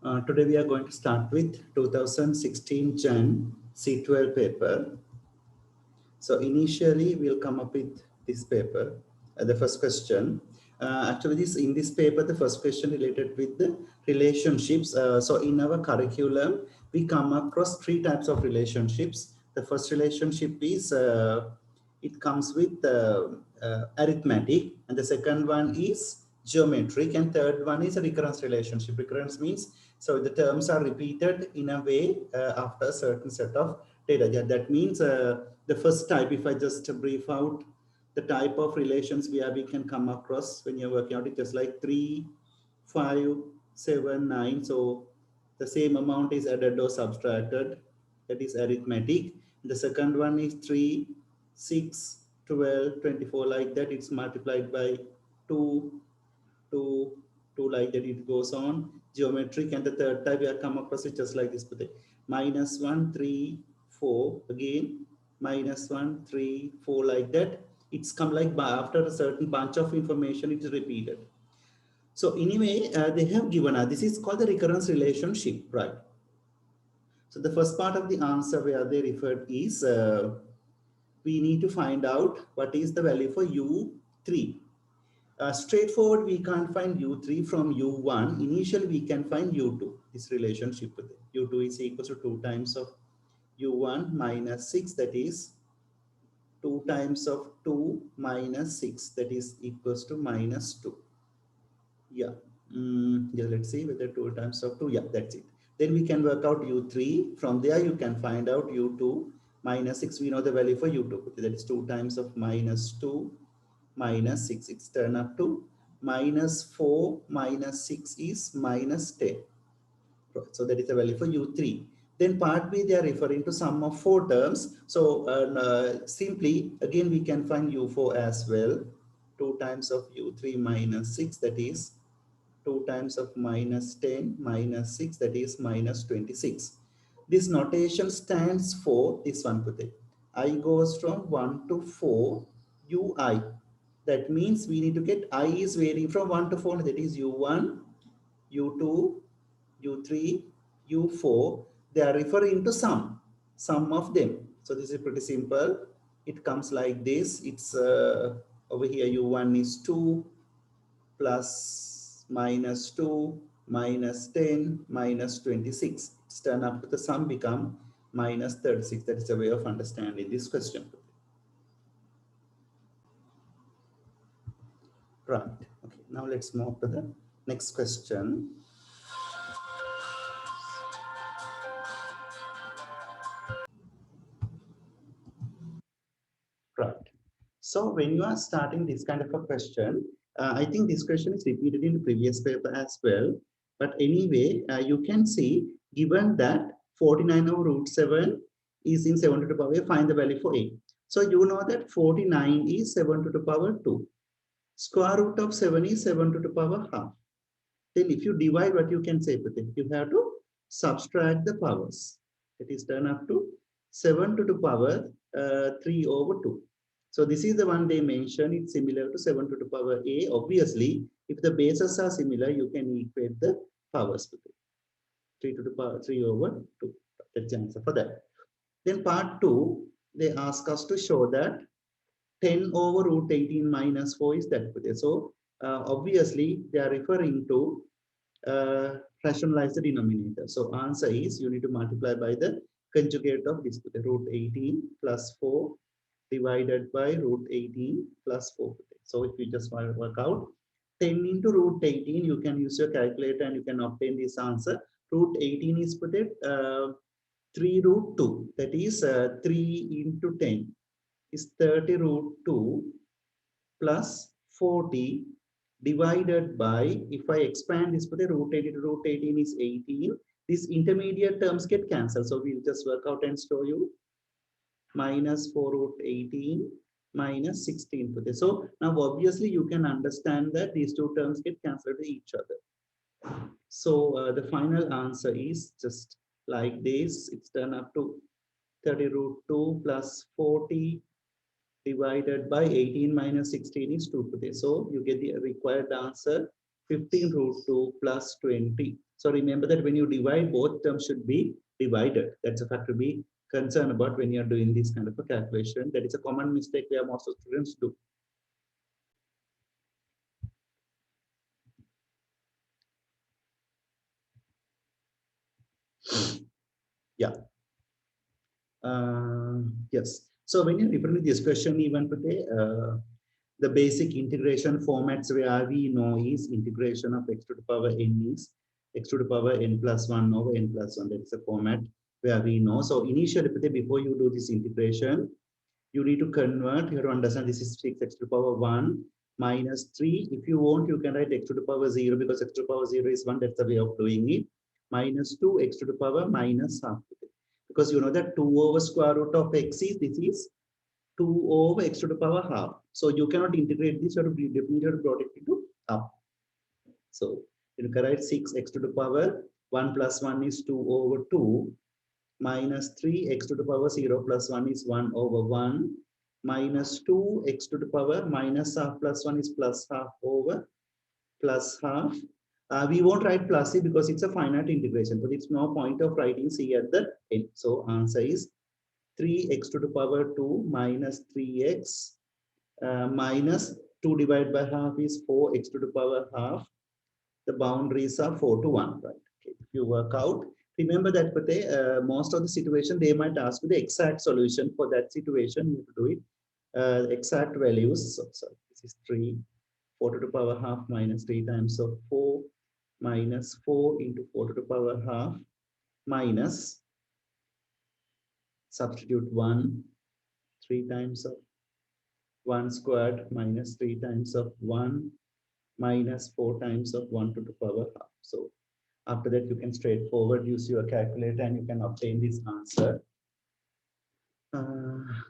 Today we are going to start with 2016 Jan C12 paper. So initially we'll come up with this paper, the first question. Actually, in this paper, the first question related with the relationships. So in our curriculum, we come across three types of relationships. The first relationship is it comes with arithmetic, and the second one is geometric, and third one is a recurrence relationship. Recurrence means so the terms are repeated in a way after a certain set of data. Yeah, that means the first type, if I just brief out the type of relations we can come across when you're working out, it just like 3, 5, 7, 9. So the same amount is added or subtracted. That is arithmetic. The second one is 3, 6, 12, 24, like that. It's multiplied by 2, 2, 2, like that. It goes on. Geometric. And the third type we have come across it just like this. Minus 1, 3, 4. Again, minus 1, 3, 4, like that. It's come like after a certain bunch of information, it is repeated. So anyway, they have given us, this is called the recurrence relationship, right? So the first part of the answer where they referred is, we need to find out what is the value for U3. Straightforward, we can't find U3 from U1. Initially, we can find U2, this relationship with it. U2 is equal to 2 times of U1 minus 6, that is 2 times of 2 minus 6, that is equals to minus 2. Yeah. Yeah, let's see whether 2 times of 2. Yeah, that's it. Then we can work out U3. From there, you can find out U2 minus 6. We know the value for U2. That is 2 times of minus 2 minus 6. It's turned up to minus 4 minus 6 is minus 10. So that is the value for U3. Then part B, they are referring to sum of 4 terms. So simply, again, we can find U4 as well. 2 times of U3 minus 6, that is 2 times of minus 10 minus 6, that is minus 26. This notation stands for this one. I goes from 1 to 4 ui. That means we need to get I is varying from 1 to 4, that is U1, U2, U3, U4. They are referring to sum of them. So this is pretty simple. It comes like this. It's over here U1 is 2 plus minus 2 minus 10 minus 26. It's turned up to the sum become minus 36. That is a way of understanding this question. Right. Okay. Now let's move to the next question. Right. So when you are starting this kind of a question, I think this question is repeated in the previous paper as well. But anyway, you can see, given that 49 over root 7 is in 7 to the power, find the value for a. So you know that 49 is 7 to the power 2. Square root of 7 is 7 to the power half. Then if you divide, what you can say with it, you have to subtract the powers. It is turned up to 7 to the power 3 over 2. So this is the one they mentioned. It's similar to 7 to the power a. Obviously, if the bases are similar, you can equate the powers with it. 3 to the power 3 over 2. That's the answer for that. Then part 2, they ask us to show that 10 over root 18 minus 4 is that. So obviously, they are referring to rationalize the denominator. So answer is you need to multiply by the conjugate of this, root 18 plus 4 divided by root 18 plus 4. So if you just work out 10 into root 18, you can use your calculator and you can obtain this answer. Root 18 is 3 root 2. That is 3 into 10 is 30 root 2 plus 40 divided by, if I expand this, root 18 to root 18 is 18. These intermediate terms get cancelled. So we'll just work out and show you. Minus 4 root 18 minus 16. So now obviously you can understand that these two terms get cancelled to each other. So the final answer is just like this. It's turned up to 30 root 2 plus 40 divided by 18 minus 16 is 2 today. So you get the required answer 15 root 2 plus 20. So remember that when you divide, both terms should be divided. That's a factor to be concerned about when you're doing this kind of a calculation. That is a common mistake where most of students do. Yeah. Yes. So when you represent this question, even today, the basic integration formats where we know is integration of x to the power n is x to the power n plus 1 over n plus 1. That's a format where we know. So initially, before you do this integration, you need to convert. You have to understand this is 6x to the power 1 minus 3. If you want, you can write x to the power 0 because x to the power 0 is 1. That's the way of doing it. Minus 2 x to the power minus half. Because you know that 2 over square root of x is, this is 2 over x to the power half. So you cannot integrate this, you have to be definitely brought it into half. So you can write 6x to the power 1 plus 1 is 2 over 2 minus 3x to the power 0 plus 1 is 1 over 1 minus 2x to the power minus half plus 1 is plus half over plus half. We won't write plus c because it's a finite integration, but it's no point of writing c at the end. So answer is 3x to the power 2 minus 3x minus 2 divided by half is 4x to the power half. The boundaries are 4 to 1, right? Okay. If you work out, remember that most of the situation, they might ask you the exact solution for that situation. You have to do it. Exact values. So this is 3, 4 to the power half minus 3 times of 4 minus 4 into 4 to the power half minus, substitute 1, 3 times of 1 squared minus 3 times of 1 minus 4 times of 1 to the power half. So after that, you can straightforward use your calculator and you can obtain this answer.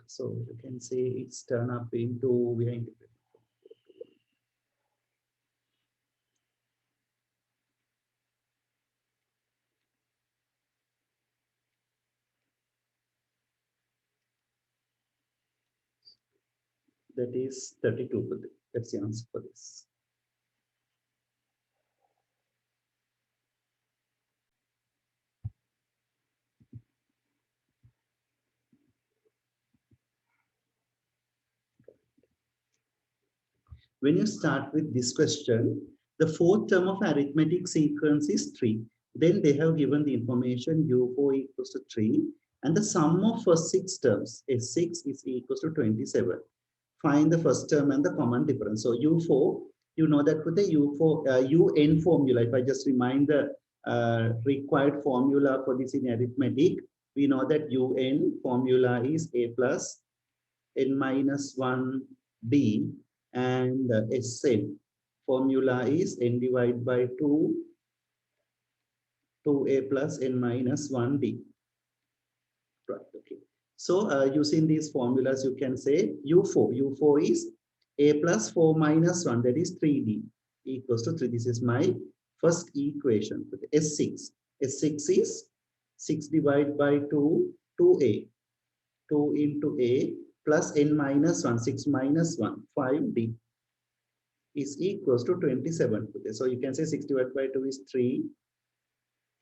So you can say it's turned up into, we are integrating. That is 32. That's the answer for this. When you start with this question, the fourth term of arithmetic sequence is 3. Then they have given the information u4 equals to 3. And the sum of first 6 terms, S6 is equals to 27. Find the first term and the common difference. So u4, you know that with the u4, un formula, if I just remind the required formula for this in arithmetic, we know that un formula is a plus n minus 1d, and Sn formula is n divided by 2, 2a plus n minus 1d. Right, okay. So using these formulas, you can say U4 is a plus 4 minus 1, that is 3d equals to 3. This is my first equation. S6 is 6 divided by 2, 2a, 2 into a plus n minus 1, 6 minus 1, 5d is equals to 27. So you can say 6 divided by 2 is 3,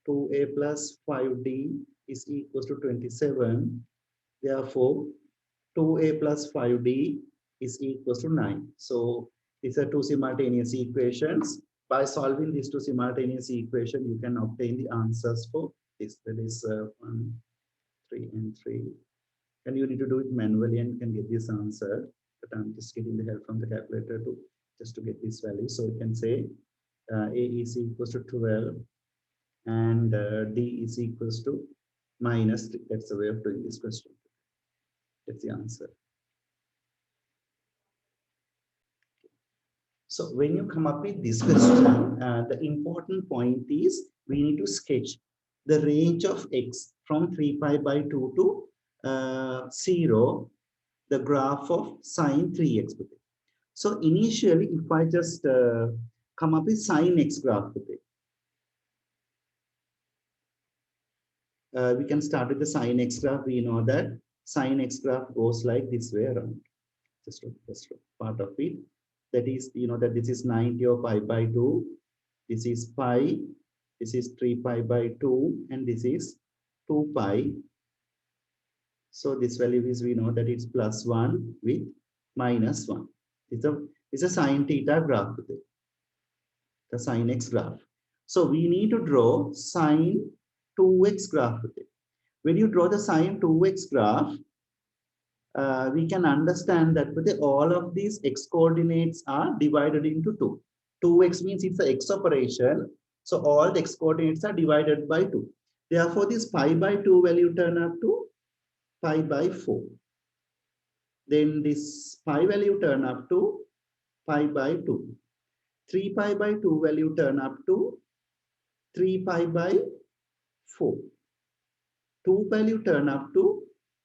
2a plus 5d is equals to 27. Therefore, 2a plus 5d is equals to 9. So these are two simultaneous equations. By solving these two simultaneous equations, you can obtain the answers for this. That is 1, 3, and 3. And you need to do it manually and you can get this answer. But I'm just getting the help from the calculator to just to get this value. So you can say a is equals to 12 and d is equals to minus 3. That's the way of doing this question. That's the answer. So when you come up with this question, the important point is we need to sketch the range of x from 3 pi by 2 to 0, the graph of sine 3x. So initially, if I just come up with sine x graph, we can start with the sine x graph. We know that sine x graph goes like this way around. Just part of it. That is, you know that this is 90 or pi by 2. This is pi, this is 3 pi by 2, and this is 2 pi. So this value is, we know that it's plus 1 with minus 1. It's a sine theta graph, the sine x graph. So we need to draw sine 2x graph. When you draw the sine 2x graph, we can understand that all of these x coordinates are divided into 2. 2x means it's an x operation. So all the x coordinates are divided by 2. Therefore, this pi by 2 value turn up to pi by 4. Then this pi value turn up to pi by 2. 3 pi by 2 value turn up to 3 pi by 4. 2 value turn up to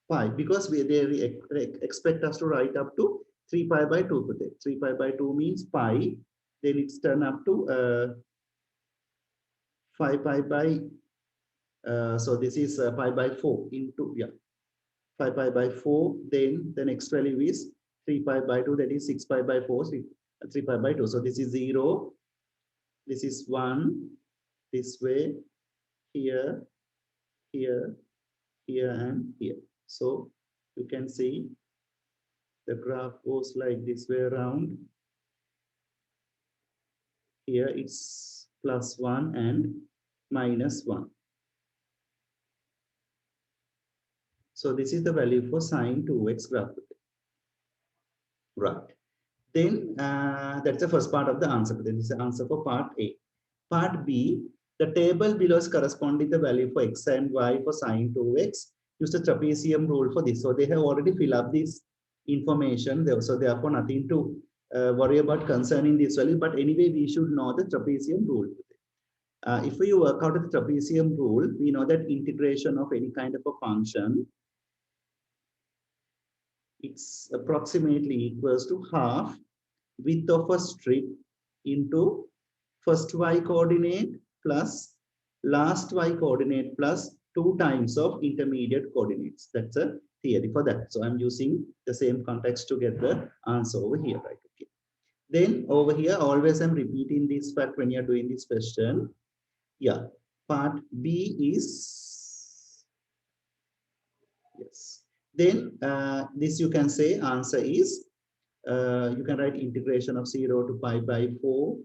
pi, because they expect us to write up to 3 pi by 2 today. 3 pi by 2 means pi, then it's turn up to 5 pi by, so this is pi by 4 into, 5 pi by 4, then the next value is 3 pi by 2, that is 6 pi by 4, 3 pi by 2. So this is 0, this is 1, this way, here, here, here, and here. So you can see the graph goes like this way around. Here it's plus 1 and minus 1. So this is the value for sine 2x graph. Right. Then that's the first part of the answer. Then this is the answer for part A. Part B, the table below is corresponding the value for x and y for sine 2x. Use the trapezium rule for this. So they have already filled up this information. So therefore nothing to worry about concerning this value. But anyway, we should know the trapezium rule. If we work out the trapezium rule, we know that integration of any kind of a function, it's approximately equals to half width of a strip into first y coordinate plus last y coordinate plus 2 times of intermediate coordinates. That's a theory for that. So I'm using the same context to get the answer over here, right? Okay. Then over here, always I'm repeating this fact when you're doing this question. Yeah, part B is, yes. Then this you can say answer is, you can write integration of 0 to pi by 4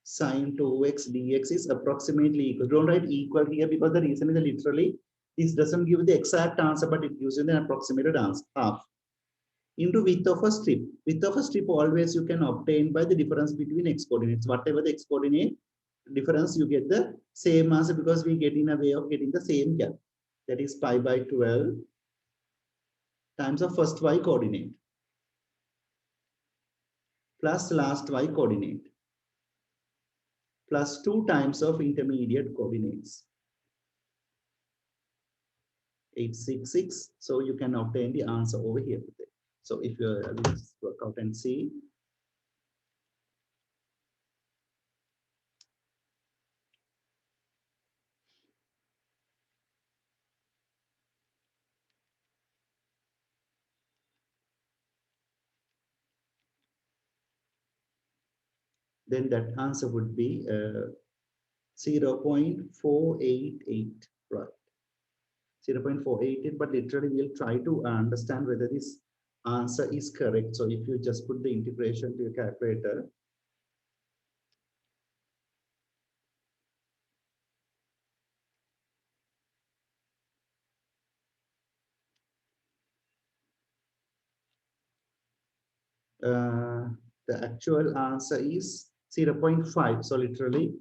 sine 2x dx is approximately equal. Don't write equal here because the reason is that literally this doesn't give the exact answer, but it gives you an approximated answer, half into width of a strip. Width of a strip always you can obtain by the difference between x coordinates. Whatever the x coordinate difference, you get the same answer because we get in a way of getting the same gap. That is pi by 12 times of first y coordinate plus last y coordinate plus 2 times of intermediate coordinates. 866. So you can obtain the answer over here today. So if you let's work out and see. Then that answer would be 0.488, right? 0.488, but literally we'll try to understand whether this answer is correct. So if you just put the integration to your calculator, the actual answer is 0.5. So literally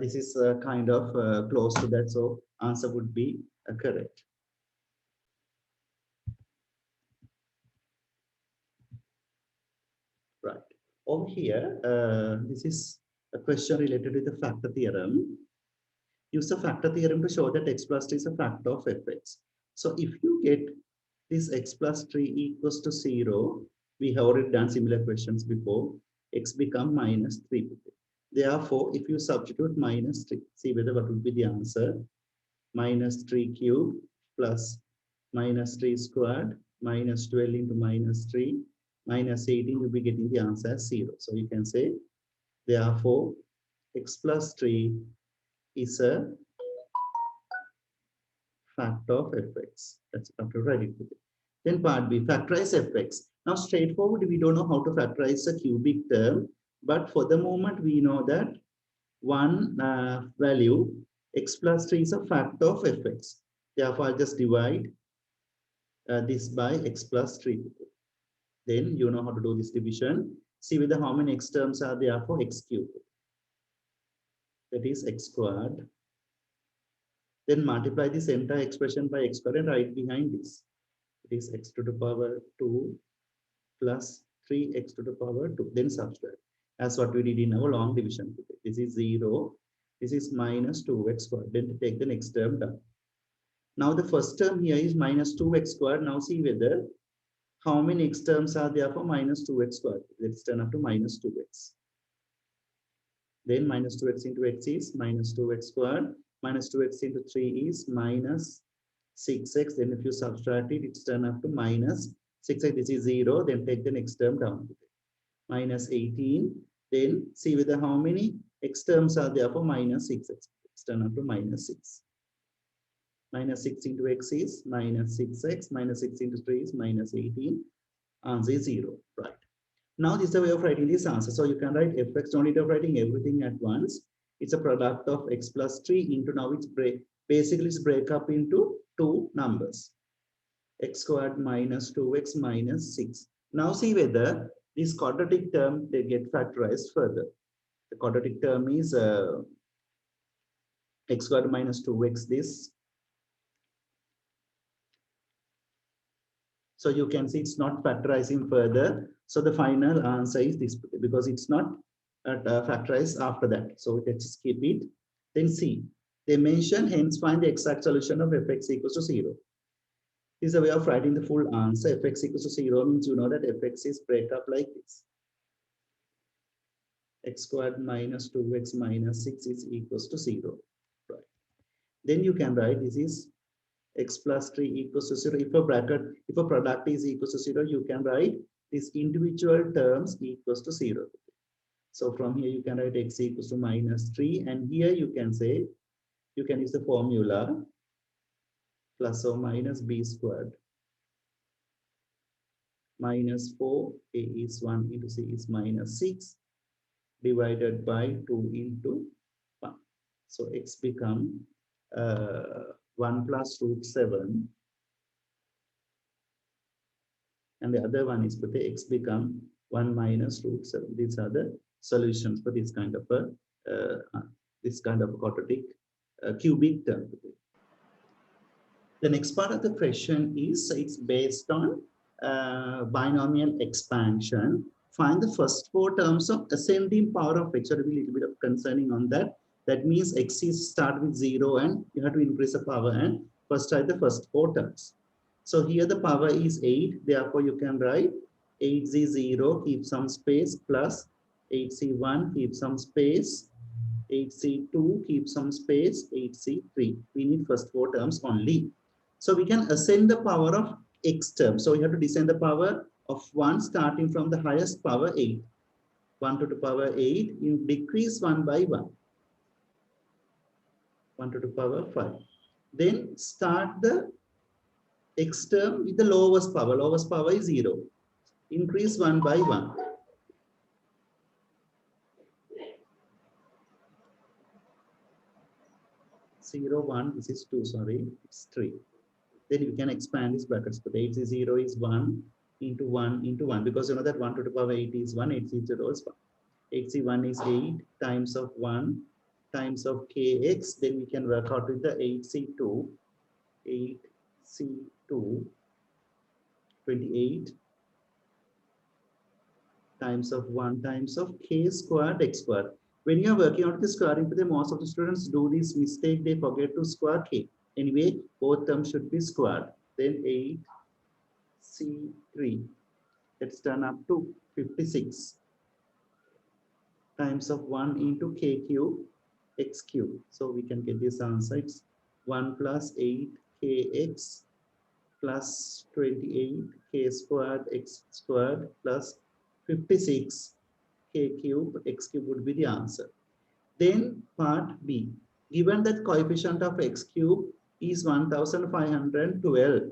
this is kind of close to that. So answer would be correct. Right. Over here, this is a question related with the factor theorem. Use the factor theorem to show that x plus 3 is a factor of fx. So if you get this x plus 3 equals to 0, we have already done similar questions before, x become minus 3. Therefore, if you substitute minus 3, see whether what would be the answer. Minus 3 cubed plus minus 3 squared minus 12 into minus 3 minus 18, you'll be getting the answer as 0. So you can say, therefore, x plus 3 is a factor of fx. That's what to write it. Then part B, factorize fx. Now straightforward, we don't know how to factorize a cubic term, but for the moment we know that one value x plus 3 is a factor of fx. Therefore, I'll just divide this by x plus 3. Then you know how to do this division. See whether how many x terms are there for x cubed. That is x squared. Then multiply this entire expression by x squared and write behind this. It is x to the power 2 plus 3x to the power 2. Then subtract. As what we did in our long division. This is 0. This is minus 2x squared. Then take the next term down. Now the first term here is minus 2x squared. Now see whether how many x terms are there for minus 2x squared. Let's turn up to minus 2x. Then minus 2x into x is minus 2x squared. Minus 2x into 3 is minus 6x. Then if you subtract it, it's turned up to minus 6x. This is 0. Then take the next term down. Minus 18. Then see whether how many x terms are there for minus 6x. It's turned up to minus 6. Minus 6 into x is minus 6x. Minus 6 into 3 is minus 18. Answer is 0. Right. Now this is a way of writing this answer. So you can write fx, don't need of writing everything at once. It's a product of x plus 3 into, now it's basically it's break up into two numbers. X squared minus 2x minus 6. Now see whether this quadratic term they get factorized further. The quadratic term is x squared minus 2x this. So you can see it's not factorizing further. So the final answer is this because it's not factorized after that. So let's keep it. Then C. They mention hence find the exact solution of fx equals to 0. This is a way of writing the full answer. Fx equals to 0 means you know that fx is break up like this. X squared minus 2x minus 6 is equals to 0. Right. Then you can write this is x plus 3 equals to 0. If a product is equals to 0, you can write these individual terms equals to 0. So from here you can write x equals to minus 3, and here you can say, you can use the formula plus or minus b squared minus 4, a is 1 into c is minus 6 divided by 2 into 1. So x become 1 plus root 7, and the other one is put the x become 1 minus root 7. These are the solutions for this kind of a quadratic cubic term. The next part of the question is it's based on binomial expansion. Find the first 4 terms of ascending power of x. So there will be a little bit of concerning on that. That means x is start with 0 and you have to increase the power and first write the first 4 terms. So here the power is 8. Therefore you can write 8c0 keep some space plus 8c1 keep some space, 8c2 keep some space, 8c3. We need first 4 terms only. So we can ascend the power of x term. So we have to descend the power of 1 starting from the highest power 8. 1 to the power 8, you decrease 1 by 1. 1 to the power 5. Then start the x term with the lowest power. Lowest power is 0. Increase 1 by 1. 0, 1, this is 2, sorry, it's 3. Then you can expand these brackets. But 8 is 0 is 1 into 1 into 1. Because you know that 1 to the power 8 is 1, 8c0 is 1. 8c1 is 8 times of 1 times of kx. Then we can work out with the 8c2. 8c2, 28 times of 1 times of k squared x squared. When you are working out the squaring, most of the students do this mistake. They forget to square k. Anyway, both terms should be squared. Then 8c3. Let's turn up to 56 times of 1 into k cube x cube. So we can get this answer. It's 1 plus 8 kx plus 28 k squared x squared plus 56 k cube x cube would be the answer. Then part B, given that coefficient of x cube is 1512,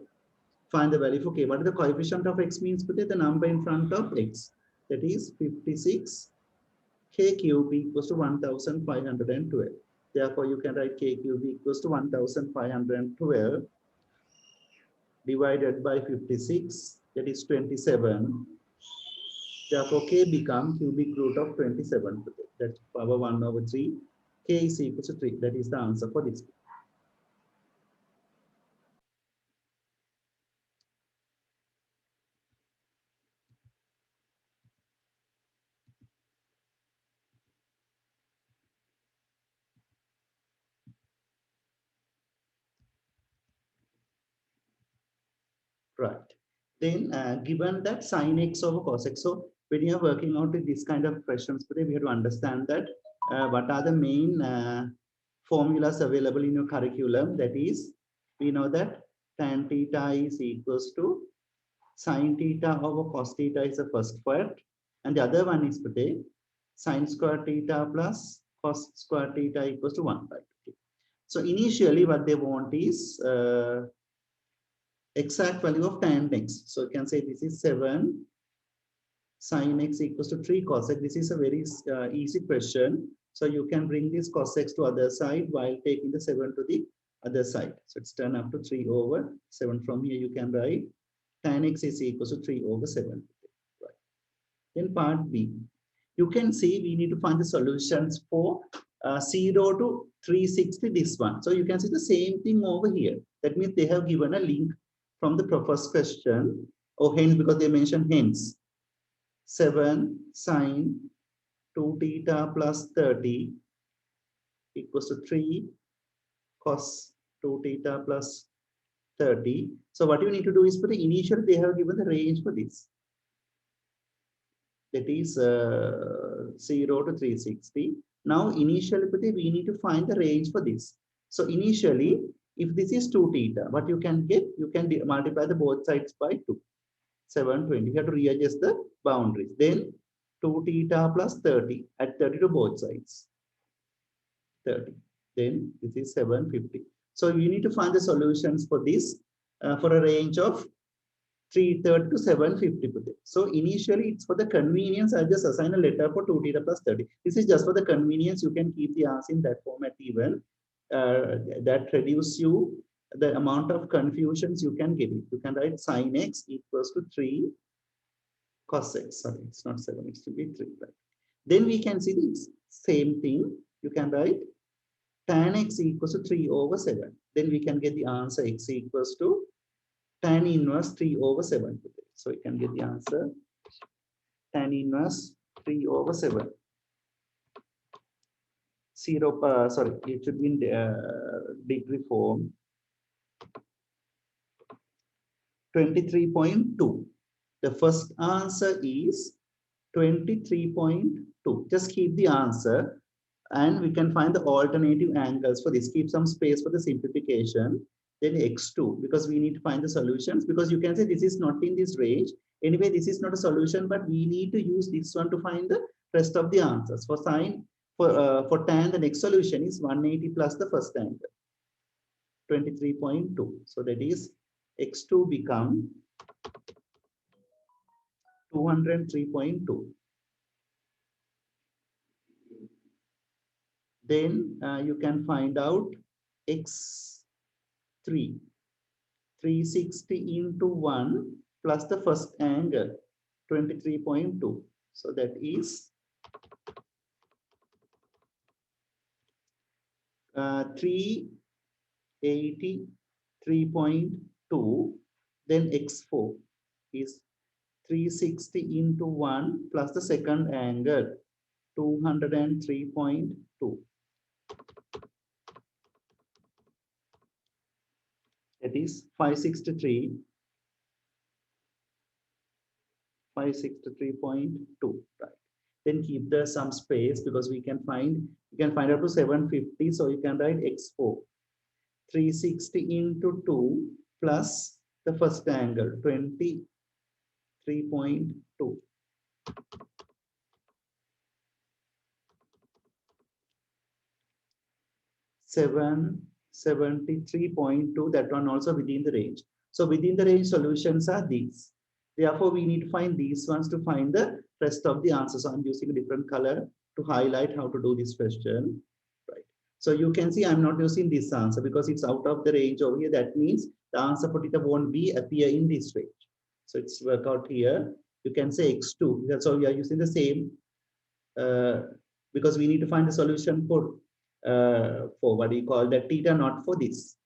find the value for k. What is the coefficient of x means? Put the number in front of x. That is 56. K cube equals to 1512. Therefore, you can write k cube equals to 1512 divided by 56. That is 27. Therefore, k become cubic root of 27. That's power 1 over 3. K is equal to 3. That is the answer for this. Right. Then given that sine x over cos x, so when you are working out with this kind of questions today, we have to understand that what are the main formulas available in your curriculum. That is, we know that tan theta is equals to sine theta over cos theta is the first part, and the other one is today sine square theta plus cos square theta equals to 1 by 2. So initially what they want is exact value of tan x. So you can say this is 7 sin x equals to 3 cos x. This is a very easy question. So you can bring this cos x to other side while taking the 7 to the other side. So it's turned up to 3 over 7. From here you can write tan x is equals to 3 over 7. Right. Then part B. You can see we need to find the solutions for 0 to 360, this one. So you can see the same thing over here. That means they have given a link from the first question, or hence, because they mentioned hence. 7 sine 2 theta plus 30 equals to 3 cos 2 theta plus 30. So what you need to do is, for the initial, they have given the range for this. That is 0 to 360. Now, initially, we need to find the range for this. So initially, if this is 2 theta, what you can get, you can multiply the both sides by 2. 720. You have to readjust the boundaries. Then 2 theta plus 30. Add 30 to both sides. 30. Then this is 750. So you need to find the solutions for this for a range of 330 to 750. So initially it's for the convenience. I'll just assign a letter for 2 theta plus 30. This is just for the convenience. You can keep the answer in that format even. That reduces you the amount of confusions you can get it. You can write sin x equals to 3 cos x. Sorry, it's not 7, it should be 3. Right? Then we can see the same thing. You can write tan x equals to 3 over 7. Then we can get the answer x equals to tan inverse 3 over 7. So you can get the answer tan inverse 3 over 7. 0, sorry, it should be in degree form. 23.2. The first answer is 23.2. Just keep the answer and we can find the alternative angles for this. Keep some space for the simplification. Then x2, because we need to find the solutions, because you can say this is not in this range. Anyway, this is not a solution, but we need to use this one to find the rest of the answers. For sine, for tan, the next solution is 180 plus the first angle, 23.2. So that is x2 become 203.2. Then you can find out x3, 360 into 1 plus the first angle, 23.2. So that is 383.2. Then x4 is 360 into 1 plus the second angle, 203.2. That is 563. 563.2. Right. Then keep the some space, because we can find up to 750. So you can write x4, 360 into 2 plus the first angle, 23.2. 773.2, that one also within the range. So within the range solutions are these. Therefore, we need to find these ones to find the rest of the answers. So I'm using a different color to highlight how to do this question. Right. So you can see I'm not using this answer because it's out of the range over here. That means the answer for theta won't be appear in this range. So it's work out here. You can say x2. So we are using the same because we need to find the solution for what do you call that theta, not for this,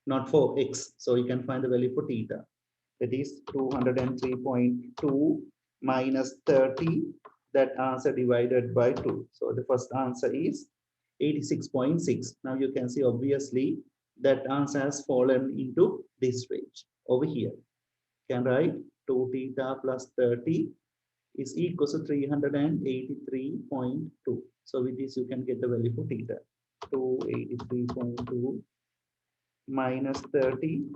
not for x. So you can find the value for theta. That is 203.2 minus 30. That answer divided by 2. So the first answer is 86.6. Now you can see obviously that answer has fallen into this range over here. Can write 2 theta plus 30 is equal to 383.2. So with this, you can get the value for theta. 283.2 minus 30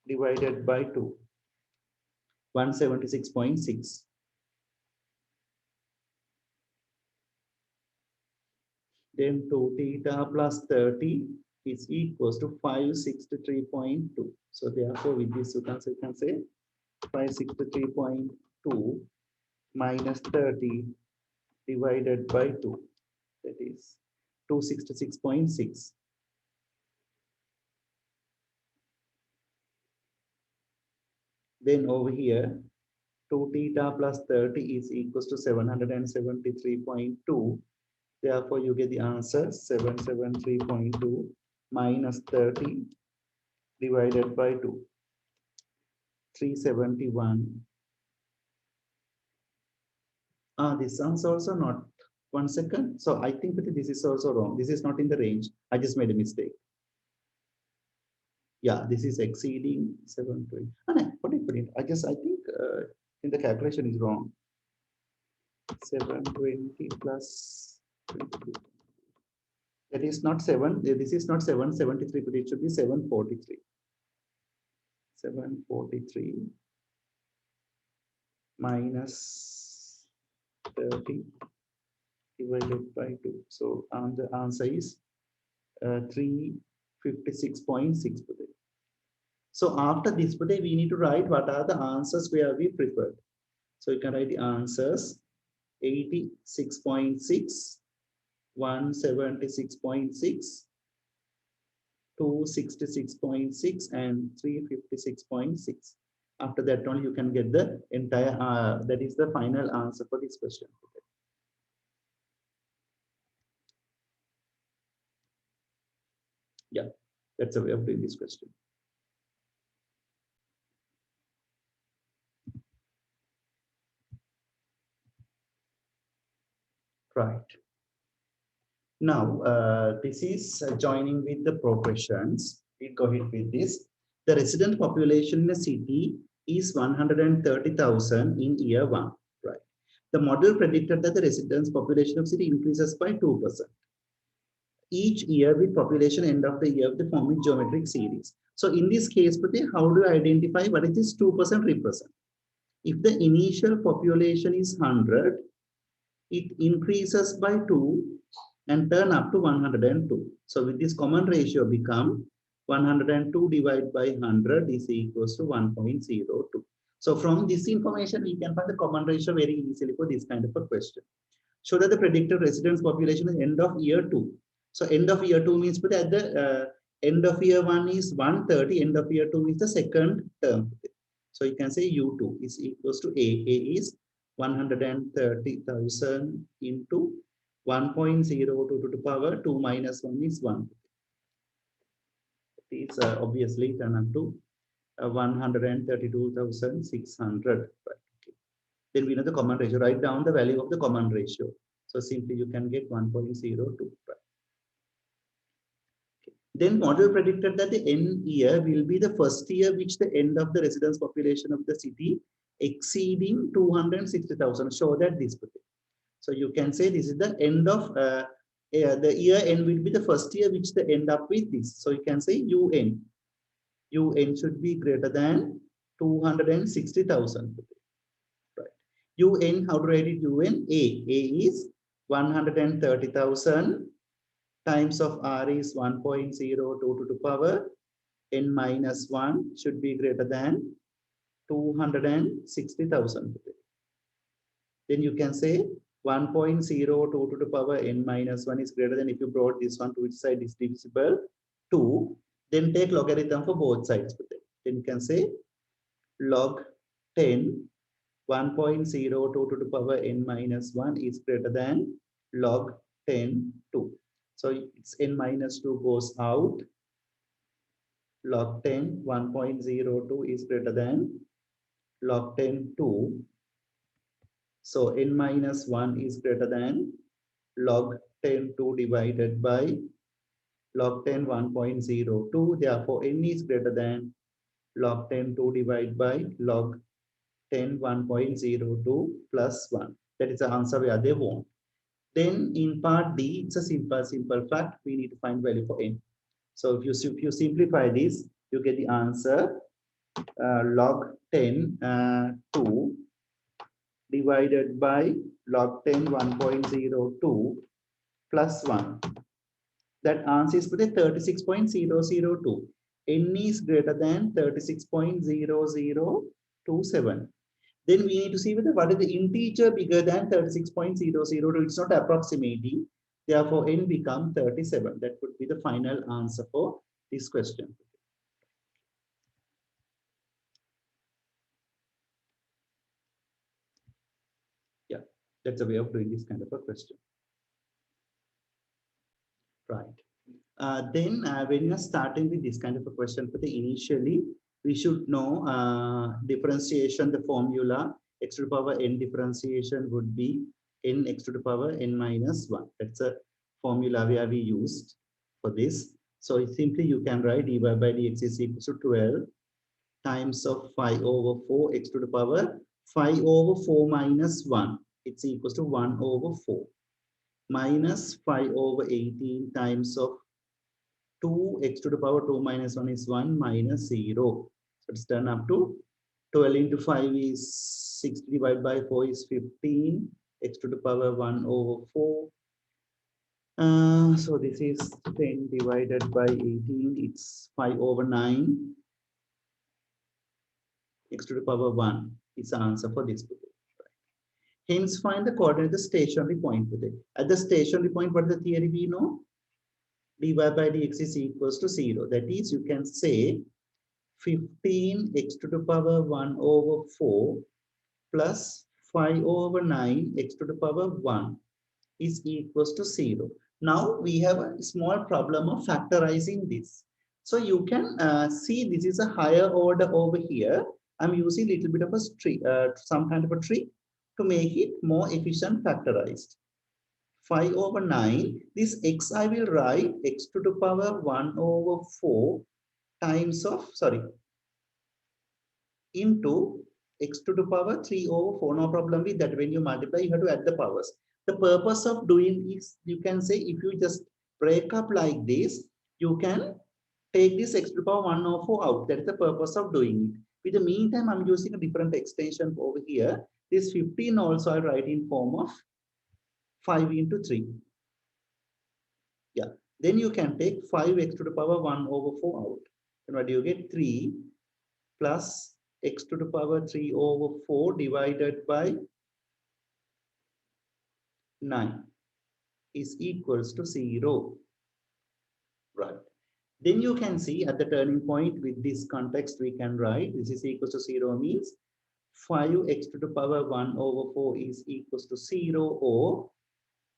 divided by 2. 176.6. Then 2 theta plus 30 is equals to 563.2. So therefore, with this, you can say 563.2 minus 30 divided by 2. That is 266.6. Then over here, 2 theta plus 30 is equals to 773.2. Therefore, you get the answer 773.2 minus 30 divided by 2. 371. This answer also not. 1 second. So I think that this is also wrong. This is not in the range. I just made a mistake. Yeah, this is exceeding 720. Oh, no, what did I put it? I think in the calculation is wrong. 720 plus 22. That is not 7. This is not 773, but it should be 743. 743 minus 30 divided by 2. So the answer is 356.6. So after this, we need to write what are the answers where we preferred. So you can write the answers 86.6, 176.6, 266.6, and 356.6. After that only you can get the entire, that is the final answer for this question. Yeah, that's a way of doing this question. Right. Now, this is joining with the progressions. We go ahead with this. The resident population in a city is 130,000 in year 1. Right. The model predicted that the residence population of city increases by 2%. Each year with population end of the year of the forming geometric series. So in this case, how do I identify what is this 2% represent? If the initial population is 100, it increases by 2 and turn up to 102. So with this common ratio become 102 divided by 100 is equals to 1.02. So from this information, we can find the common ratio very easily for this kind of a question. Show that the predicted residence population is end of year 2. So end of year 2 means at the end of year 1 is 130, end of year 2 is the second term. So you can say U2 is equals to A. A is 130,000 into 1.02 to the power 2 minus 1 is 1. It's obviously turn up to 132,600. Right. Okay. Then we know the common ratio. Write down the value of the common ratio. So simply you can get 1.02. Right. Then model predicted that the end year will be the first year which the end of the residence population of the city exceeding 260,000. Show that this. So you can say this is the end of the year end will be the first year which they end up with this. So you can say UN. UN should be greater than 260,000. Right. UN, how to write it? UN A. A is 130,000 times of r is 1.02 to the power n minus 1 should be greater than 260,000. Then you can say 1.02 to the power n minus 1 is greater than, if you brought this one to which side is divisible, 2. Then take logarithm for both sides. Then you can say log 10, 1.02 to the power n minus 1 is greater than log 10, 2. So it's n minus 2 goes out. Log 10, 1.02 is greater than log 10, 2. So n minus 1 is greater than log 10, 2 divided by log 10, 1.02. Therefore, n is greater than log 10, 2 divided by log 10, 1.02 plus 1. That is the answer where they want. Then in part D, it's a simple fact. We need to find value for n. So if you simplify this, you get the answer log 10, 2 divided by log 10, 1.02 plus 1. That answer is 36.002. N is greater than 36.0027. Then we need to see whether what is the integer bigger than 36.002. It's not approximating. Therefore, n becomes 37. That would be the final answer for this question. Yeah, that's a way of doing this kind of a question. Right. Then when you are starting with this kind of a question, initially we should know differentiation, the formula x to the power n differentiation would be n x to the power n minus 1. That's a formula where we used for this. So simply you can write dy by dx is equal to 12 times of 5 over 4 x to the power 5 over 4 minus 1. It's equals to 1 over 4 minus 5 over 18 times of 2 x to the power 2 minus 1 is 1 minus 0. So it's done up to 12 into 5 is 6 divided by 4 is 15. X to the power 1 over 4. So this is 10 divided by 18. It's 5 over 9. X to the power 1 is the answer for this. Hence, find the coordinate of the stationary point with it. At the stationary point, what is the theory we know? Dy by dx is equals to 0. That is, you can say 15 x to the power 1 over 4 plus 5 over 9 x to the power 1 is equals to 0. Now we have a small problem of factorizing this. So you can see this is a higher order over here. I'm using a little bit of a some kind of a trick to make it more efficient factorized. 5 over 9, this x I will write x to the power 1 over 4 times of, into x to the power 3 over 4. No problem with that. When you multiply, you have to add the powers. The purpose of doing is, you can say, if you just break up like this, you can take this x to the power 1 over 4 out. That is the purpose of doing it. In the meantime, I'm using a different extension over here. This 15 also I write in form of 5 into 3. Yeah. Then you can take 5x to the power 1 over 4 out. And what do you get? 3 plus x to the power 3 over 4 divided by 9 is equals to 0. Right. Then you can see at the turning point with this context, we can write this is equals to 0 means 5x to the power 1 over 4 is equals to 0, or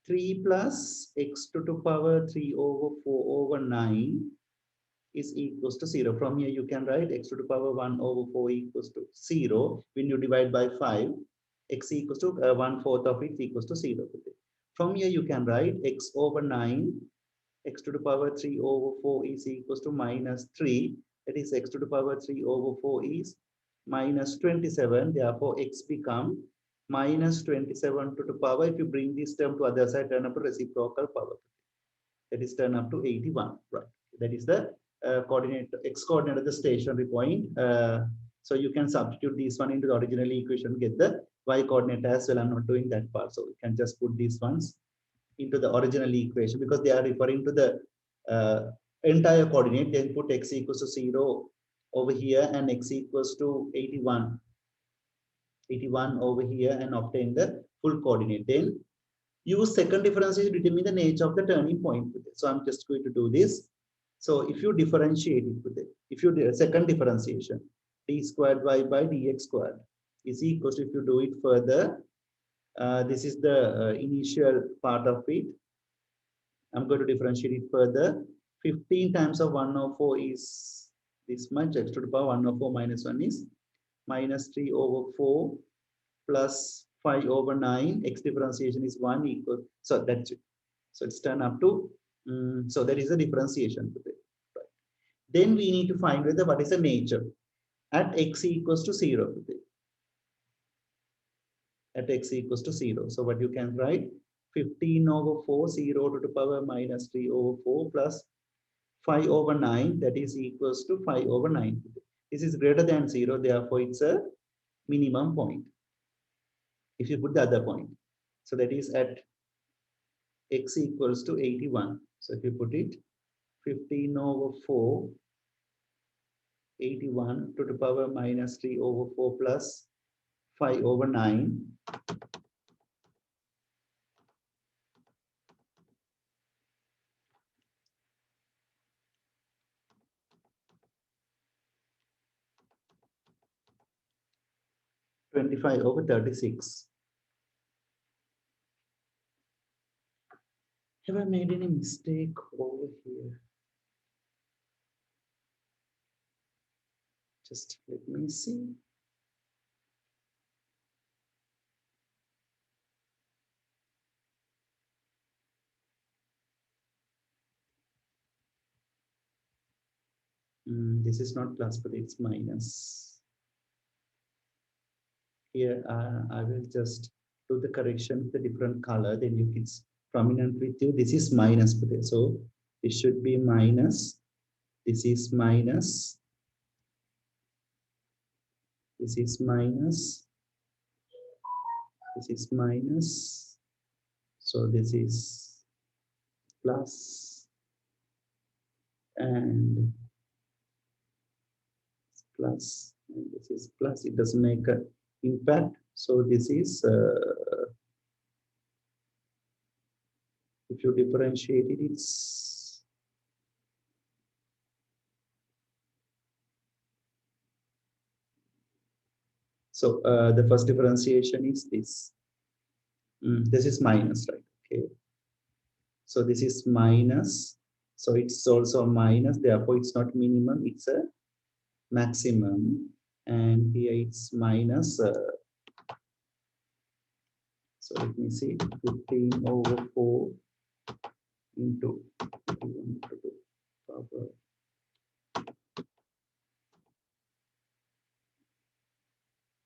3 plus x to the power 3 over 4 over 9 is equals to 0. From here you can write x to the power 1 over 4 equals to 0. When you divide by 5, x equals to 1/4 of it equals to 0. From here you can write x over 9, x to the power 3 over 4 is equals to minus 3. That is x to the power 3 over 4 is minus 27. Therefore, x become minus 27 to the power. If you bring this term to other side, turn up to reciprocal power. That is turn up to 81. Right. That is the coordinate, x coordinate of the stationary point. So you can substitute this one into the original equation, get the y coordinate as well. I'm not doing that part. So you can just put these ones into the original equation because they are referring to the entire coordinate. Then put x equals to 0 over here and x equals to 81 over here and obtain the full coordinate. Then use second differentiation to determine the nature of the turning point. So I'm just going to do this. So if you differentiate it with it, if you do a second differentiation, d squared y by dx squared is equals to, if you do it further, this is the initial part of it. I'm going to differentiate it further. 15 times of 104 is this much. X to the power 104 minus 1 is minus 3 over 4 plus 5 over 9. X differentiation is 1 equal. So that's it. So it's turned up to, so that is the differentiation. Right. Then we need to find whether what is the nature at x equals to 0. At x equals to 0. So what you can write, 15 over 4, 0 to the power minus 3 over 4 plus 5 over 9, that is equals to 5 over 9. This is greater than 0, therefore it's a minimum point. If you put the other point. So that is at x equals to 81. So if you put it, 15 over 4, 81 to the power minus 3 over 4 plus 5 over 9. (25 over 36). Have I made any mistake over here? Just let me see. This is not plus, but it's minus. Here, I will just do the correction with a different color. Then if it's prominent with you, this is minus. So it should be minus. This is minus. This is minus. This is minus. So this is plus and plus, and this is plus. It doesn't make an impact. So this is, if you differentiate it, it's so the first differentiation is this. This is minus, right? Okay. So this is minus. So it's also minus. Therefore, it's not minimum. It's a maximum. And here it's minus. So let me see. 15 over 4 into 21 to the power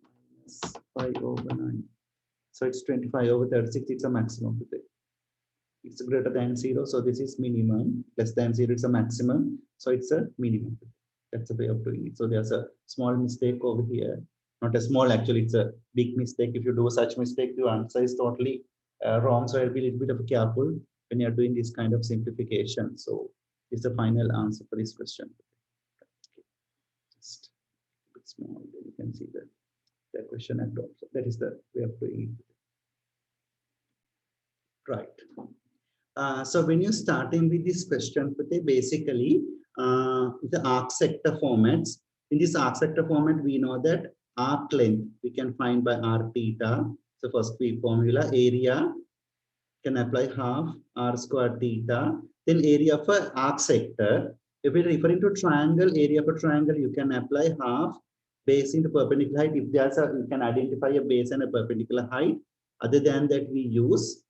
minus 5 over 9. So it's 25 over 36. It's a maximum. It's greater than 0. So this is minimum. Less than 0, it's a maximum. So it's a minimum. That's a way of doing it. So there's a small mistake over here. Not a small, actually, it's a big mistake. If you do such mistake, your answer is totally wrong. So I'll be a little bit of careful when you're doing this kind of simplification. So this is the final answer for this question. Just a bit small, then you can see the question at all. So that is the way of doing it. Right. So when you're starting with this question, basically the arc sector formats. In this arc sector format, we know that arc length we can find by r theta. So first we formula area can apply half r squared theta. Then area for arc sector. If we're referring to triangle, area for triangle, you can apply half base into perpendicular height. If there's a, you can identify a base and a perpendicular height. Other than that, we use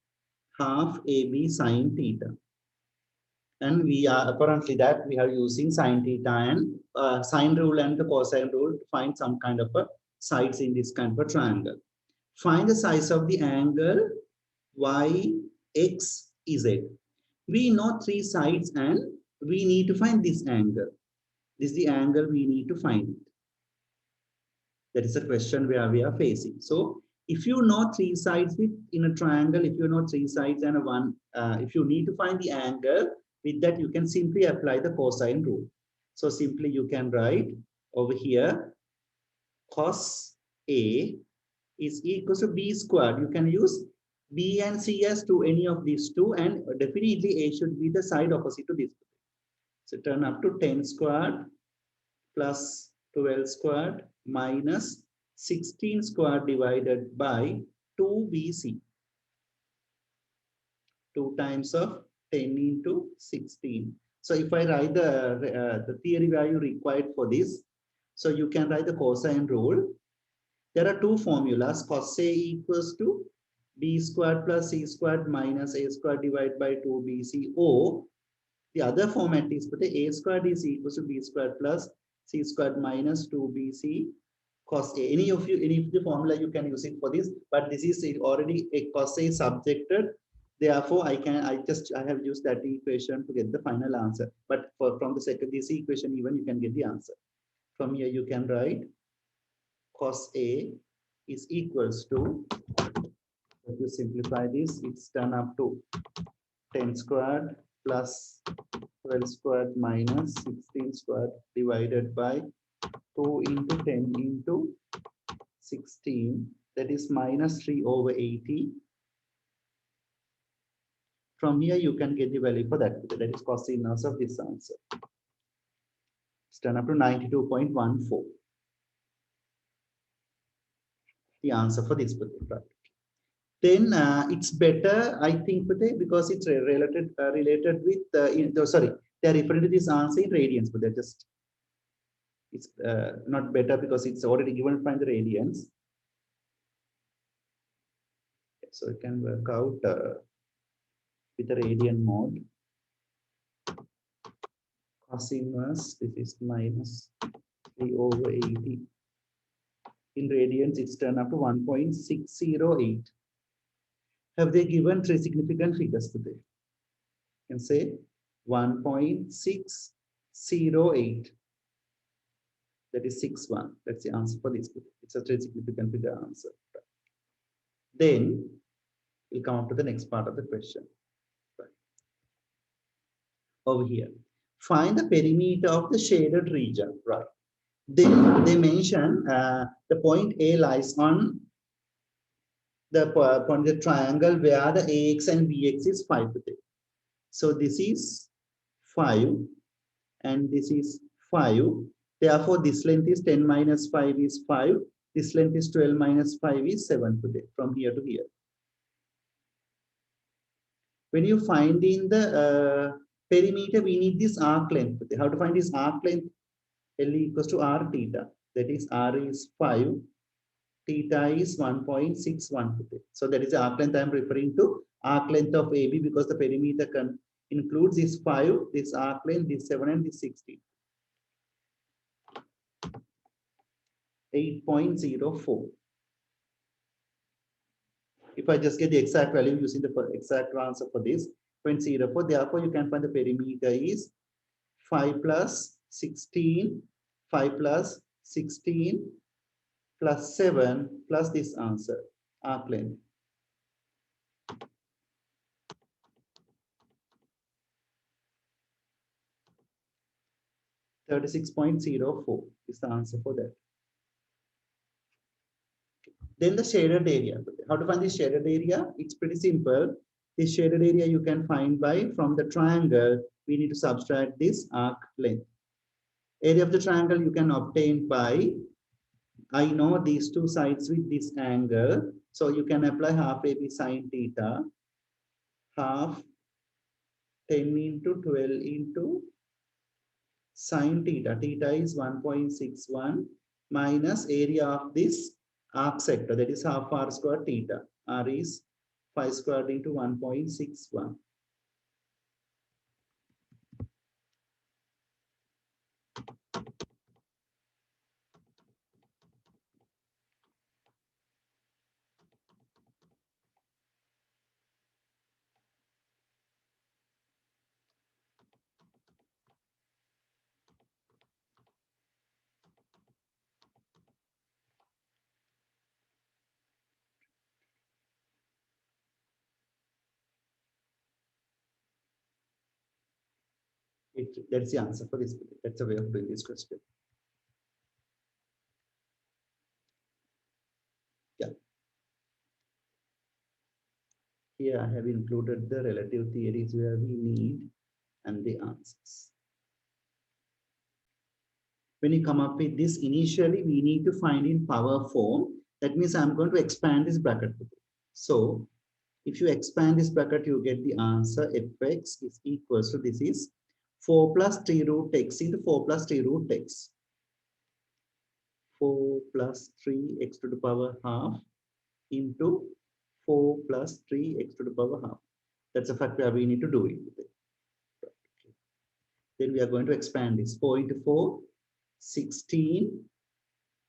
half AB sine theta. And we are apparently that we are using sine theta and sine rule and the cosine rule to find some kind of a sides in this kind of a triangle. Find the size of the angle y, x, z. We know 3 sides and we need to find this angle. This is the angle we need to find. That is a question where we are facing. So If you know three sides with in a triangle, if you know three sides and a one, if you need to find the angle, with that you can simply apply the cosine rule. So simply you can write over here cos A is equal to B squared. You can use B and C as to any of these two, and definitely A should be the side opposite to this. So turn up to 10 squared plus 12 squared minus 16 squared divided by 2BC. 2 times of 10 into 16. So if I write the theory value required for this, so you can write the cosine rule. There are two formulas. Cos A equals to B squared plus C squared minus A squared divided by 2BC, or the other format is put A squared is equals to B squared plus C squared minus 2BC cos A. Any of the formula you can use it for this, but this is already a cos A subjected. Therefore, I have used that equation to get the final answer. But from the second this equation, even you can get the answer. From here, you can write cos A is equals to, if you simplify this, it's done up to 10 squared plus 12 squared minus 16 squared divided by 2 into 10 into 16, that is minus 3 over 80. From here, you can get the value for that. That is cos inverse of this answer. It's done up to 92.14. The answer for this particular. Then it's better, I think, because it's related with, sorry, they're referring to this answer in radians, but they're just, it's not better because it's already given from the radians. So it can work out with the radian mode. Cos inverse, this is minus 3 over 80. In radians, it's turned up to 1.608. Have they given three significant figures today? You can say 1.608. That is 61. That's the answer for this. It's a three significant figure answer. Then we'll come up to the next part of the question. Right. Over here, find the perimeter of the shaded region. Right. Then they mention the point A lies on the triangle where the AX and BX is 5 today. So this is 5 and this is 5. Therefore, this length is 10 minus 5 is 5. This length is 12 minus 5 is 7 today, from here to here. When you find in the perimeter, we need this arc length. How to find this arc length? L equals to R theta. That is R is 5. Theta is 1.61 today. So that is the arc length I am referring to. Arc length of AB, because the perimeter includes this 5, this arc length, this 7, and this 16. 8.04. If I just get the exact value using the exact answer for this, 0.04, therefore you can find the perimeter is 5 plus 16, 5 plus 16 plus 7 plus this answer, arc length. 36.04 is the answer for that. Then the shaded area. How to find the shaded area? It's pretty simple. This shaded area you can find by, from the triangle, we need to subtract this arc length. Area of the triangle you can obtain by, I know these two sides with this angle. So you can apply half AB sine theta, half 10 into 12 into sine theta. Theta is 1.61 minus area of this arc sector, that is half r squared theta. R is 5 squared into 1.61. That's the answer for this. That's a way of doing this question. Yeah. Here I have included the relative theories where we need and the answers. When you come up with this, initially we need to find in power form. That means I'm going to expand this bracket. So if you expand this bracket, you get the answer fx is equals to, this is 4 plus 3 root x into 4 plus 3 root x. 4 plus 3x to the power half into 4 plus 3x to the power half. That's a fact where we need to do it. Then we are going to expand this. 4 into 4, 16.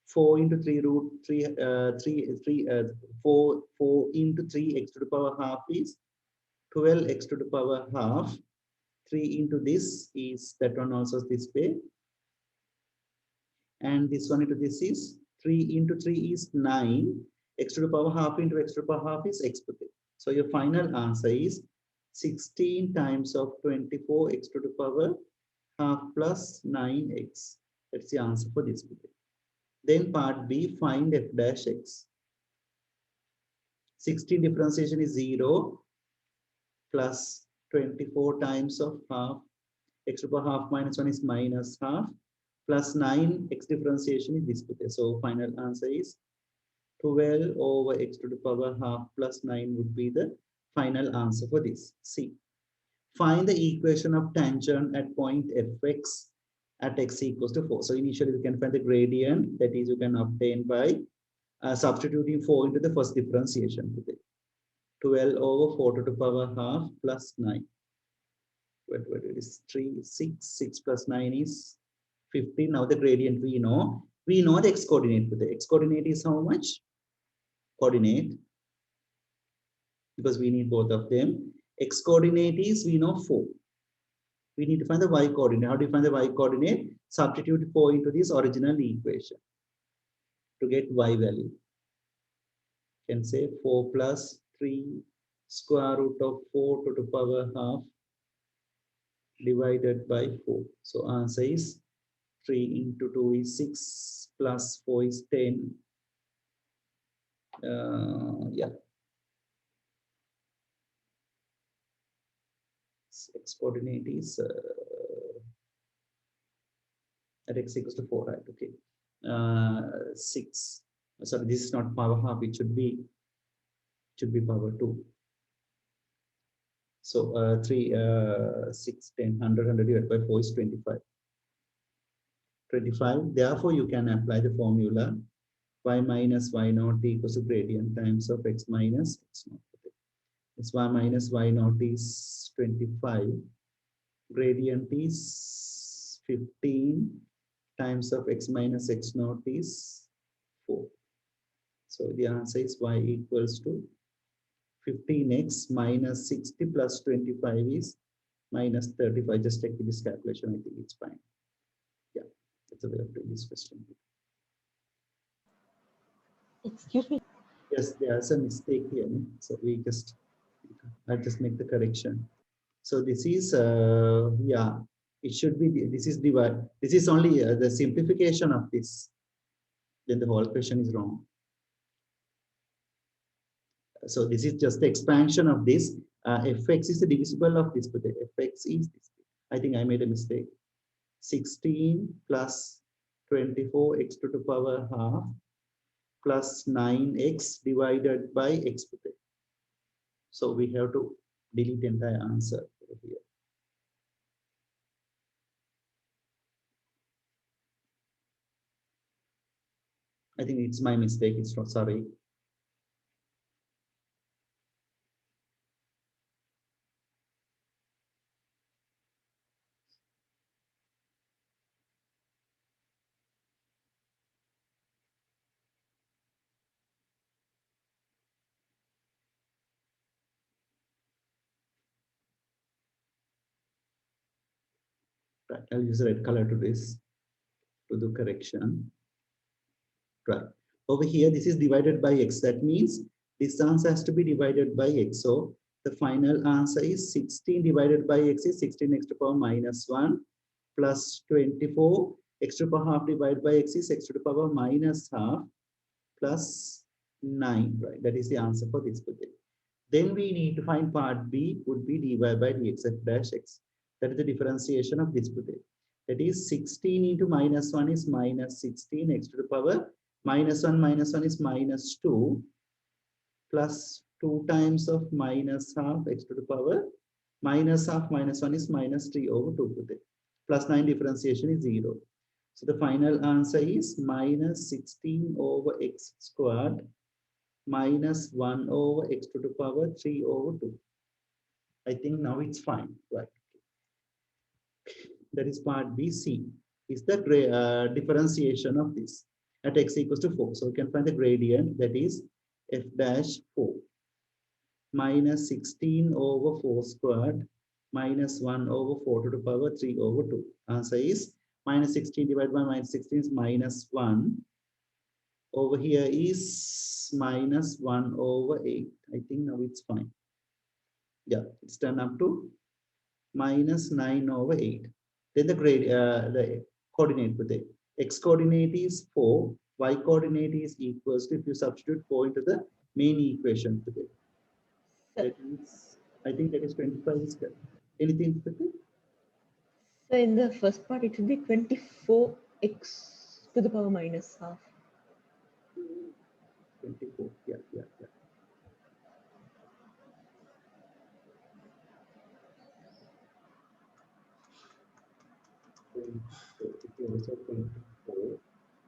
4 into 3 root 3, 4 into 3x to the power half is 12x to the power half. 3 into this is, that one also this way. And this one into this is 3 into 3 is 9. X to the power half into x to the power half is x to the. So your final answer is 16 times of 24 x to the power half plus 9x. That's the answer for this. Then part B, find f dash x. 16 differentiation is 0 plus 24 times of half. X to the power half minus 1 is minus half. Plus 9 x differentiation is this. So final answer is 12 over x to the power half plus 9 would be the final answer for this. C. Find the equation of tangent at point fx at x equals to 4. So initially we can find the gradient, that is you can obtain by substituting 4 into the first differentiation. 12 over 4 to the power half plus 9. What it is 3, 6 plus 9 is 15. Now the gradient we know. We know the x coordinate. The x coordinate is how much? Coordinate, because we need both of them. X coordinate is, we know 4. We need to find the y coordinate. How do you find the y coordinate? Substitute 4 into this original equation to get y value. You can say 4 plus 3 square root of 4 to the power half divided by 4. So answer is 3 into 2 is 6 plus 4 is 10. Yeah. X coordinate is at x equals to 4, right? Okay. 6. Sorry, this is not power half. It should be power 2. So 3, 6, 10, 100 divided by 4 is 25. 25. Therefore, you can apply the formula y minus y naught equals to gradient times of x minus x naught. It's y minus y naught is 25. Gradient is 15 times of x minus x naught is 4. So the answer is y equals to 15x minus 60 plus 25 is minus 35. Just check with this calculation. I think it's fine. Yeah, that's a way of doing this question. Excuse me. Yes, there's a mistake here. So I'll just make the correction. So this is, yeah, it should be, this is divide. This is only the simplification of this. Then the whole question is wrong. So this is just the expansion of this. Fx is the divisible of this, but the fx is this. I think I made a mistake. 16 plus 24x to the power half plus 9x divided by x. So we have to delete the entire answer over here. I think it's my mistake. It's not, sorry. Right, I'll use the red color to this to do correction. Right. Over here, this is divided by x. That means this answer has to be divided by x. So The final answer is 16 divided by x is 16x to the power minus 1 plus 24 x to the power half divided by x is x to the power minus half plus 9, right? That is the answer for this question. Then we need to find part B would be dy by dx f dash x. That is the differentiation of this product. That is 16 into minus 1 is minus 16 x to the power minus 1 is minus 2 plus 2 times of minus half x to the power minus half minus 1 is minus 3 over 2 product. Plus 9 differentiation is 0. So the final answer is minus 16 over x squared minus 1 over x to the power 3 over 2. I think now it's fine, right? That is part B. C is the differentiation of this at x equals to 4. So we can find the gradient, that is f dash 4 minus 16 over 4 squared minus 1 over 4 to the power 3 over 2. Answer is minus 16 divided by minus 16 is minus 1. Over here is minus 1 over 8. I think now it's fine. Yeah, it's turned up to minus 9 over 8. Then the coordinate with it. X coordinate is 4, y coordinate is equals to, if you substitute 4 into the main equation with it. That is, I think that is 25 is correct. Anything with it? So in the first part, it will be 24x to the power minus half. 24, yeah. So if you also 24,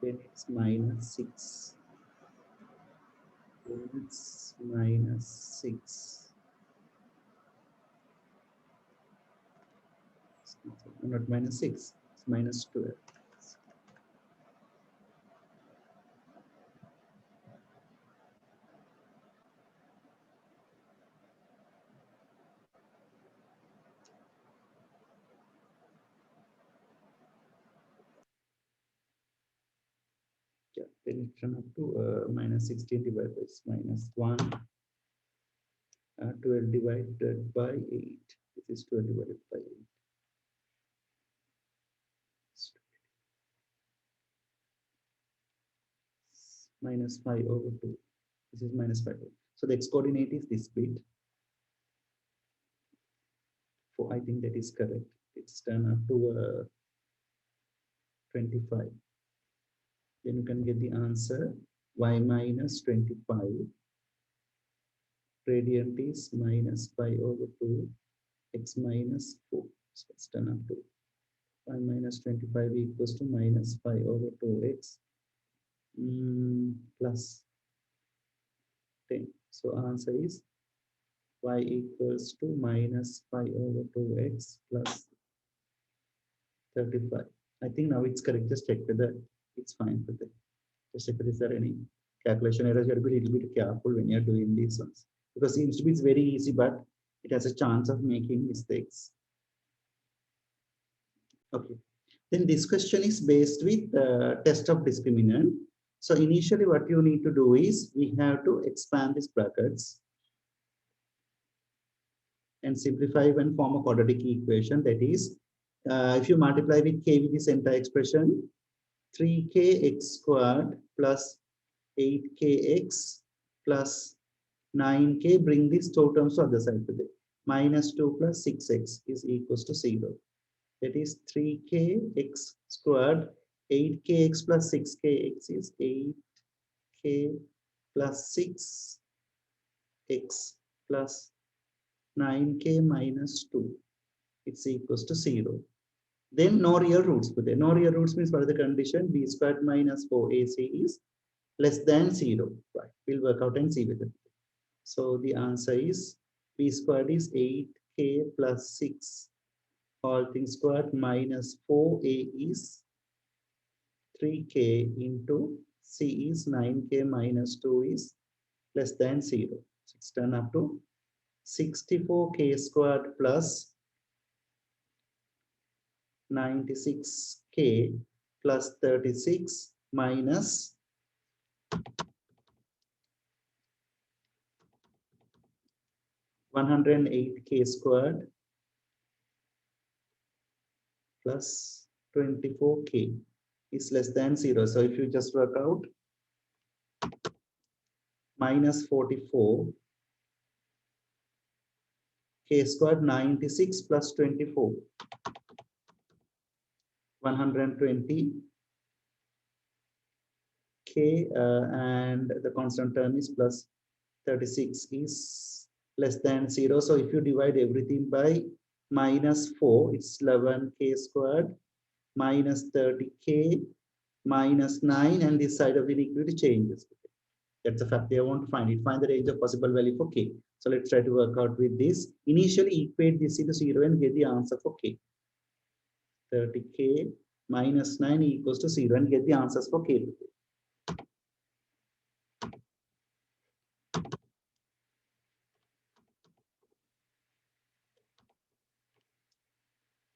then it's minus 6. Then it's minus 6. Not minus 6, it's minus 12. Yeah, then it turn up to minus 16 divided by minus 1. 12 divided by 8. This is 12 divided by 8. Minus 5 over 2. This is minus 5 over 2. So the x coordinate is this bit. So I think that is correct. It's turned up to 25. Then you can get the answer y minus 25. Gradient is minus 5 over 2 x minus 4. So it's turned up to y minus 25 equals to minus 5 over 2x plus 10. So answer is y equals to minus 5 over 2x plus 35. I think now it's correct. Just check whether it's fine with it. Just check whether is there any calculation errors. You have to be a little bit careful when you're doing these ones, because it seems to be it's very easy, but it has a chance of making mistakes. Okay. Then this question is based with the test of discriminant. So initially what you need to do is we have to expand these brackets and simplify and form a quadratic equation. That is, if you multiply with k with this entire expression, 3kx squared plus 8kx plus 9k, bring these two terms to other side with it. Minus 2 plus 6x is equals to 0. That is 3kx squared, 8kx plus 6kx is 8k plus 6x plus 9k minus 2. It's equals to 0. Then no real roots. But no real roots means what is the condition? B squared minus 4ac is less than 0. Right. We'll work out and see with it. So the answer is b squared is 8k plus 6 all things squared minus 4a is 3k into c is 9k minus 2 is less than 0. So it's turned up to 64k squared plus 96k plus 36 minus 108k squared plus 24k is less than 0. So if you just work out minus 44 k squared 96 plus 24 120 k and the constant term is plus 36 is less than 0. So if you divide everything by minus 4, it's 11k squared minus 30k minus 9, and this side of inequality changes. That's the fact I want to find it. Find the range of possible value for k. So let's try to work out with this. Initially equate this into 0 and get the answer for k. 30k minus 9 equals to 0 and get the answers for k.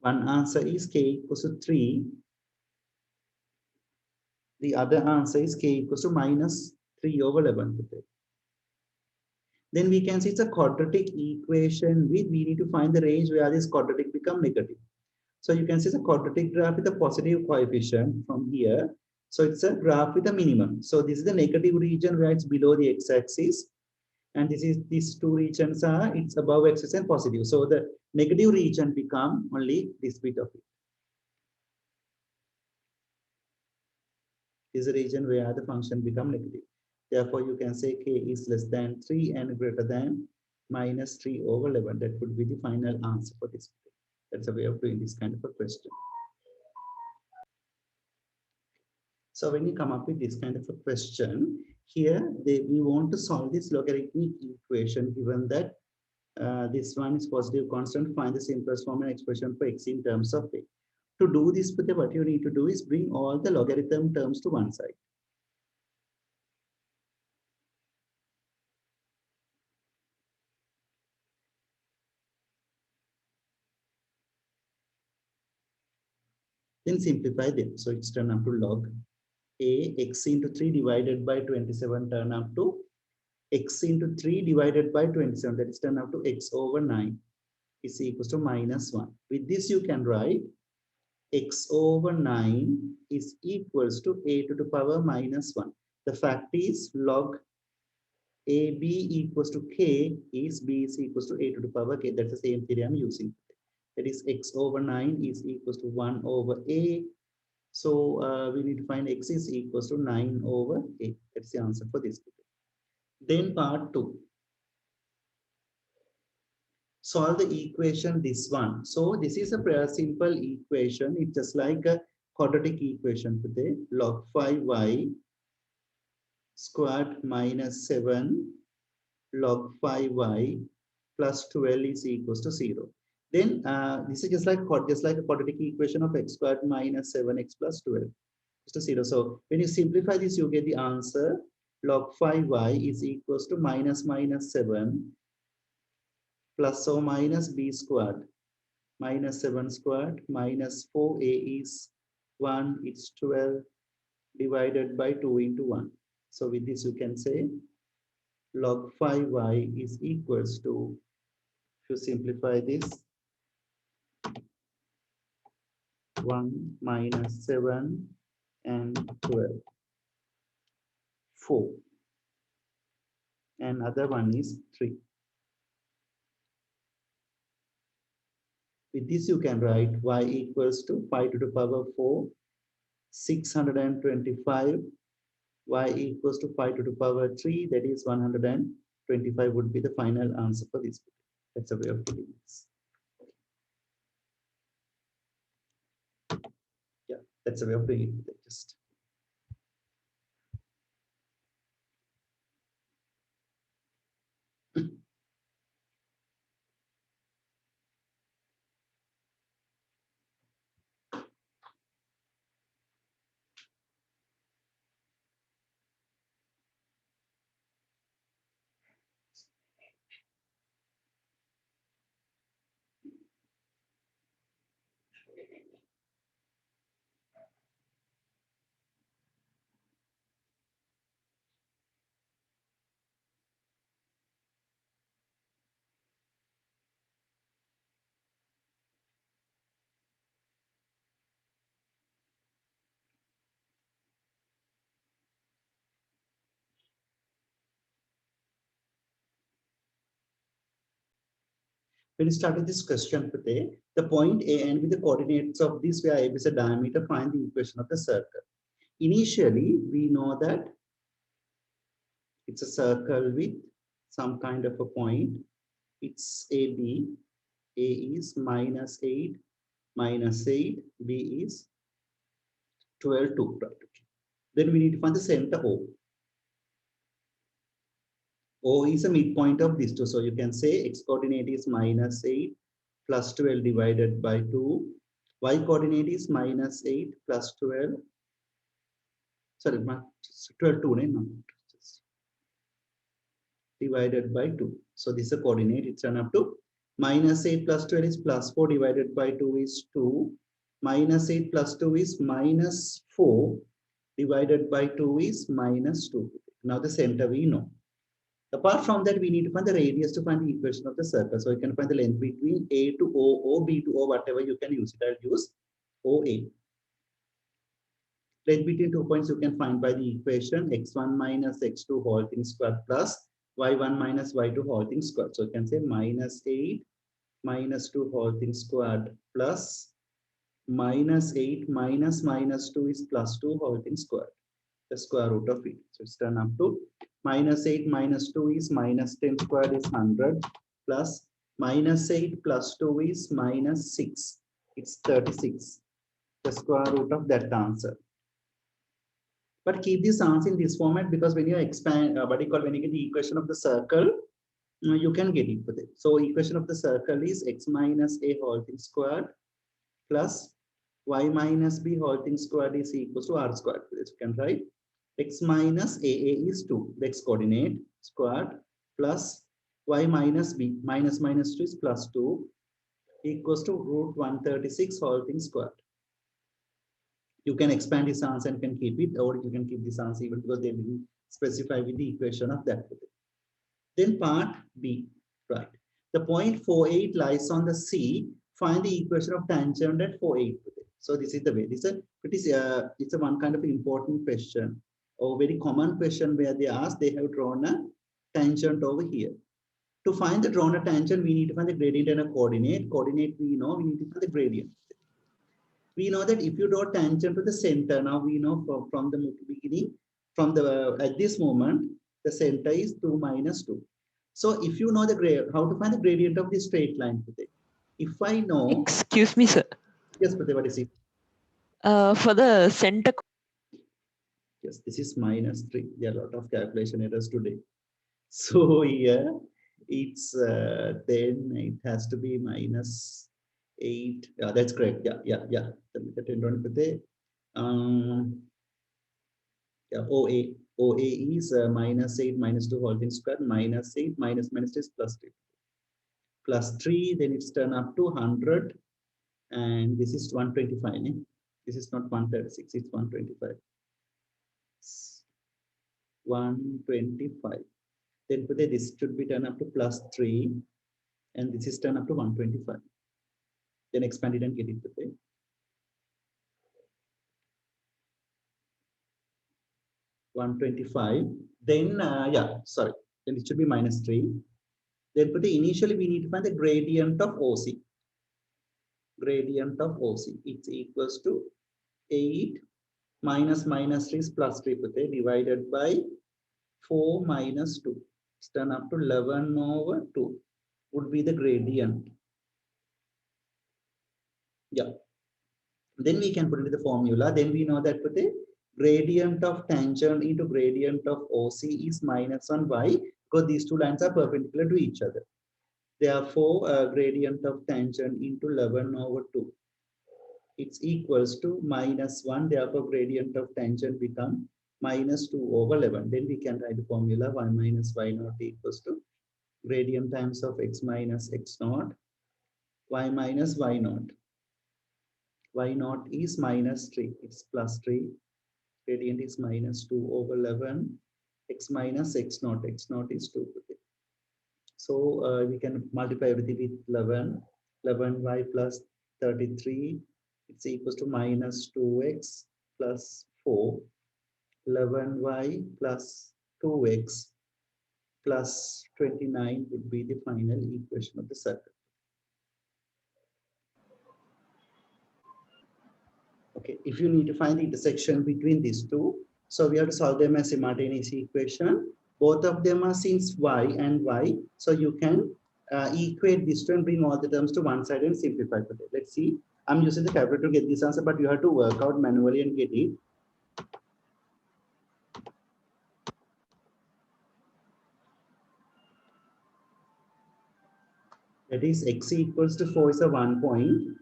One answer is k equals to 3. The other answer is k equals to minus 3 over 11. Then we can see it's a quadratic equation with, we need to find the range where this quadratic become negative. So you can see the quadratic graph with a positive coefficient from here. So it's a graph with a minimum. So this is the negative region where it's below the x-axis. And this is, these two regions are, it's above x-axis and positive. So the negative region become only this bit of it. This is a region where the function become negative. Therefore, you can say k is less than 3 and greater than minus 3 over 11. That would be the final answer for this. That's a way of doing this kind of a question. So when you come up with this kind of a question, here we want to solve this logarithmic equation given that this one is positive constant, find the simplest form and expression for x in terms of a. To do this, what you need to do is bring all the logarithm terms to one side. Then simplify them. So it's turned up to log a x into 3 divided by 27 turn up to x into 3 divided by 27. That is turned up to x over 9 is equals to minus 1. With this you can write x over 9 is equals to a to the power minus 1. The fact is log ab equals to k is b is equals to a to the power k. That's the same theory I'm using. That is x over 9 is equals to 1 over a. So we need to find x is equals to 9 over a. That's the answer for this. Then part 2. Solve the equation this one. So this is a simple equation. It's just like a quadratic equation today. Log 5y squared minus 7 log 5y plus 12 is equals to 0. Then this is just like a quadratic equation of x squared minus 7x plus 12 is to 0. So when you simplify this, you get the answer log 5y is equals to minus 7 plus or minus b squared minus 7 squared minus 4a is 1, it's 12 divided by 2 into 1. So with this you can say log 5y is equals to, if you simplify this, 1 minus 7 and 12, 4. And other one is 3. With this you can write y equals to 5 to the power 4, 625. Y equals to 5 to the power 3, that is 125 would be the final answer for this. That's a way of doing this. Yeah, that's a way of doing it. Just When you start with this question, the point A and with the coordinates of this where A is a diameter, find the equation of the circle. Initially, we know that it's a circle with some kind of a point. It's AB. A is -8, -8. B is 12, 2. Right? Then we need to find the center O. O is a midpoint of these two. So you can say x coordinate is -8 plus 12 divided by 2. Y coordinate is -8 plus 12. Sorry, 12, 2, no? Divided by 2. So this is a coordinate. It's turned up to -8 plus 12 is +4 divided by 2 is 2. -8 plus 2 is -4 divided by 2 is -2. Now the center we know. Apart from that, we need to find the radius to find the equation of the circle. So you can find the length between A to O, or B to O, whatever you can use it. I'll use OA. Length between 2 points you can find by the equation x1 minus x2 whole thing squared plus y1 minus y2 whole thing squared. So you can say -8 minus 2 whole thing squared plus -8 minus -2 is +2 whole thing squared. The square root of it. So it's turned up to -8 minus 2 is -10 squared is 100 plus -8 plus 2 is -6. It's 36. The square root of that answer. But keep this answer in this format because when you expand, when you get the equation of the circle, you can get it with it. So equation of the circle is x minus a whole thing squared plus y minus b whole thing squared is equals to r squared. You can write x minus aa is 2, the x coordinate squared plus y minus b minus 2 is +2 equals to root 136 whole thing squared. You can expand this answer and can keep it, or you can keep this answer even because they didn't specify with the equation of that. Then part B, right? The point 48 lies on the C. Find the equation of tangent at 48. So this is the way. It's a one kind of important question, or very common question where they ask, they have drawn a tangent over here. To find the drawn a tangent, we need to find the gradient and a coordinate. Coordinate we know, we need to find the gradient. We know that if you draw tangent to the center, now we know from the beginning, from the at this moment, the center is 2 minus 2. So if you know the how to find the gradient of this straight line today. If I know. Excuse me, sir. Yes, Pratibha, what is it? For the center. Yes, this is -3. There are a lot of calculation errors today. So here it's then it has to be -8. Yeah, that's correct. Yeah. Yeah, OA is -8 minus 2 whole thing squared -8 minus is +3. +3, then it's turned up to 100, and this is 125. Eh? This is not 136, it's 125. 125. Then this should be turned up to +3, and this is turned up to 125. Then expand it and get it today. 125. Then then it should be -3. Then initially we need to find the gradient of OC. Gradient of OC, it's equals to 8 minus 3 is +3 divided by 4 minus 2. It's turned up to 11 over 2 would be the gradient. Yeah. Then we can put it in the formula. Then we know that the gradient of tangent into gradient of OC is -1. Why? Because these two lines are perpendicular to each other. Therefore, gradient of tangent into 11 over 2. It's equals to -1. Therefore, gradient of tangent become -2 over 11. Then we can write the formula y minus y naught equals to gradient times of x minus x naught, y minus y naught. Y naught is -3. It's +3. Gradient is -2 over 11. X minus x naught. X naught is 2. So we can multiply everything with 11. 11y plus 33. It's equals to -2x plus 4. 11y plus 2x plus 29 would be the final equation of the circle. Okay, if you need to find the intersection between these two, so we have to solve them as simultaneous equation. Both of them are since y and y, so you can equate this two and bring all the terms to one side and simplify for it. Let's see. I'm using the calculator to get this answer, but you have to work out manually and get it. That is x equals to 4 is a 1 point.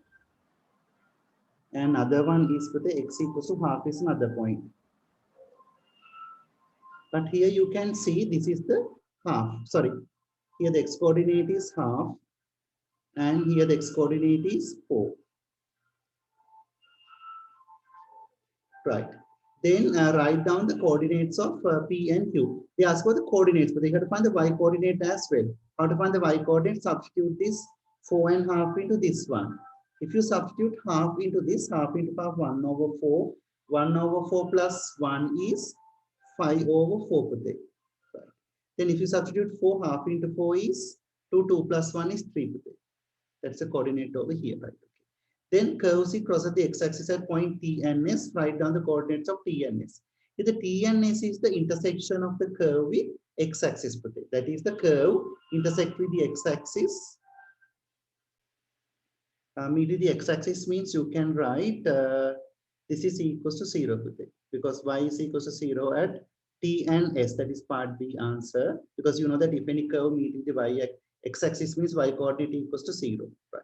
And other one is for the x equals to half is another point. But here you can see this is the half. Sorry, here the x coordinate is half. And here the x coordinate is 4. Right. Then write down the coordinates of P and Q. They ask for the coordinates, but they have to find the y coordinate as well. How to find the y coordinate? Substitute this 4.5 into this one. If you substitute half into this, half into half, 1 over 4. 1 over 4 plus 1 is 5 over 4. Right. Then if you substitute 4, half into 4 is 2, 2 plus 1 is 3. That's the coordinate over here. Right. Then curve C crosses the x-axis at point T and S. Write down the coordinates of T and S. If the T and S is the intersection of the curve with x-axis. That is the curve intersect with the x-axis. Meet the x-axis means you can write this is equals to 0 because y is equals to 0 at T and S. That is part B answer, because you know that if any curve meeting the y x-axis means y coordinate equals to 0. Right.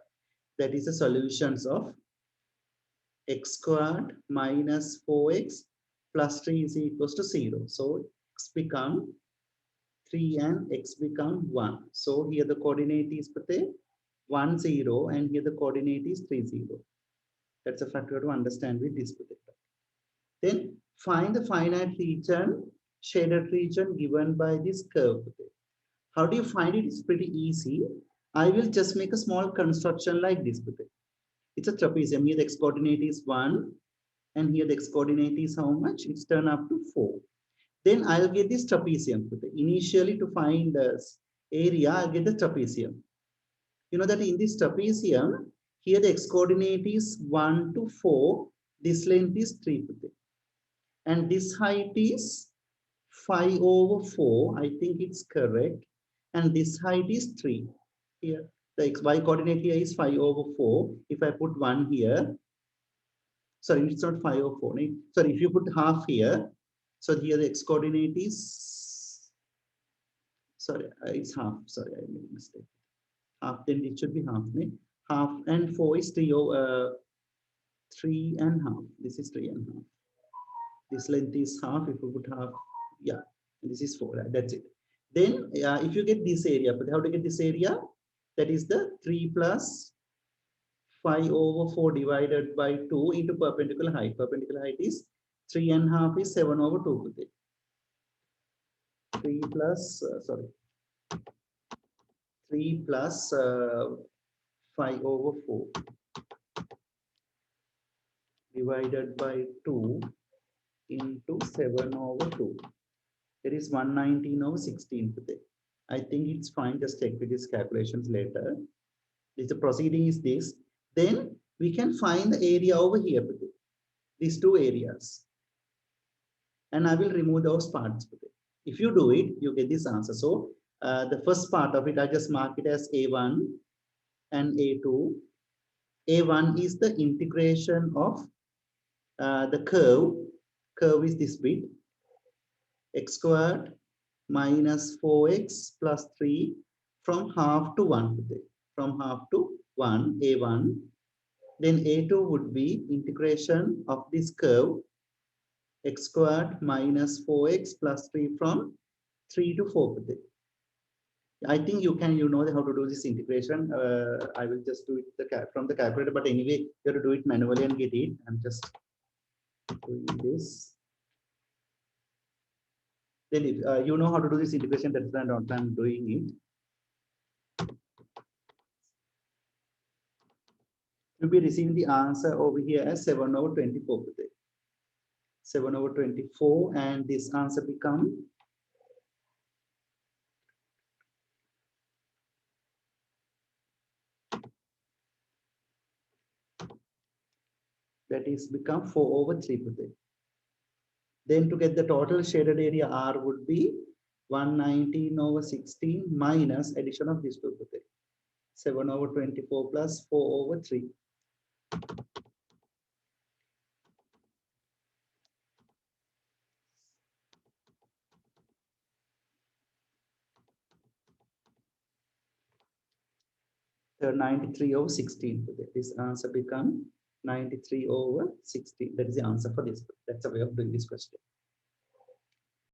That is the solutions of x squared minus 4x plus 3 is equals to 0. So x become 3 and x become 1. So here the coordinate is 1, 0, and here the coordinate is 3, 0. That's a factor to understand with this particular. Then find the finite region, shaded region given by this curve. How do you find it? It's pretty easy. I will just make a small construction like this. It's a trapezium. Here the x coordinate is 1. And here the x coordinate is how much? It's turned up to 4. Then I'll get this trapezium. Initially to find the area, I'll get the trapezium. You know that in this trapezium, here the x coordinate is 1 to 4. This length is 3. And this height is 5 over 4. I think it's correct. And this height is 3. Here, the xy coordinate here is 5 over 4. If I put 1 here, sorry, it's not 5 or 4. Sorry, if you put half here, so here the x coordinate is, sorry, it's half. Sorry, I made a mistake. Half, then it should be half. Half and 4 is 3 and half. This is 3 and half. This length is half. If you put half, yeah, this is 4. That's it. Then if you get this area, but how to get this area? That is the 3 plus 5 over 4 divided by 2 into perpendicular height. Perpendicular height is 3.5 is 7 over 2. 3 plus, 3 plus 5 over 4 divided by 2 into 7 over 2. There is 119 over 16. I think it's fine. Just check with these calculations later. The proceeding is this. Then we can find the area over here. These two areas. And I will remove those parts. If you do it, you get this answer. So the first part of it, I just mark it as A1 and A2. A1 is the integration of the curve. Curve is this bit. X squared minus 4x plus 3 from half to 1. From half to 1, A1. Then A2 would be integration of this curve x squared minus 4x plus 3 from 3 to 4. I think you know how to do this integration. I will just do it from the calculator, but anyway, you have to do it manually and get it. I'm just doing this. Then if you know how to do this integration, that's why I'm doing it. You'll be receiving the answer over here as 7 over 24. 7 over 24, and this answer become That is become 4 over 3 puthe. Then to get the total shaded area R would be 119 over 16 minus addition of these two puthe. 7 over 24 plus 4 over 3. So 93 over 16. This answer become 93 over 16. That is the answer for this. That's a way of doing this question.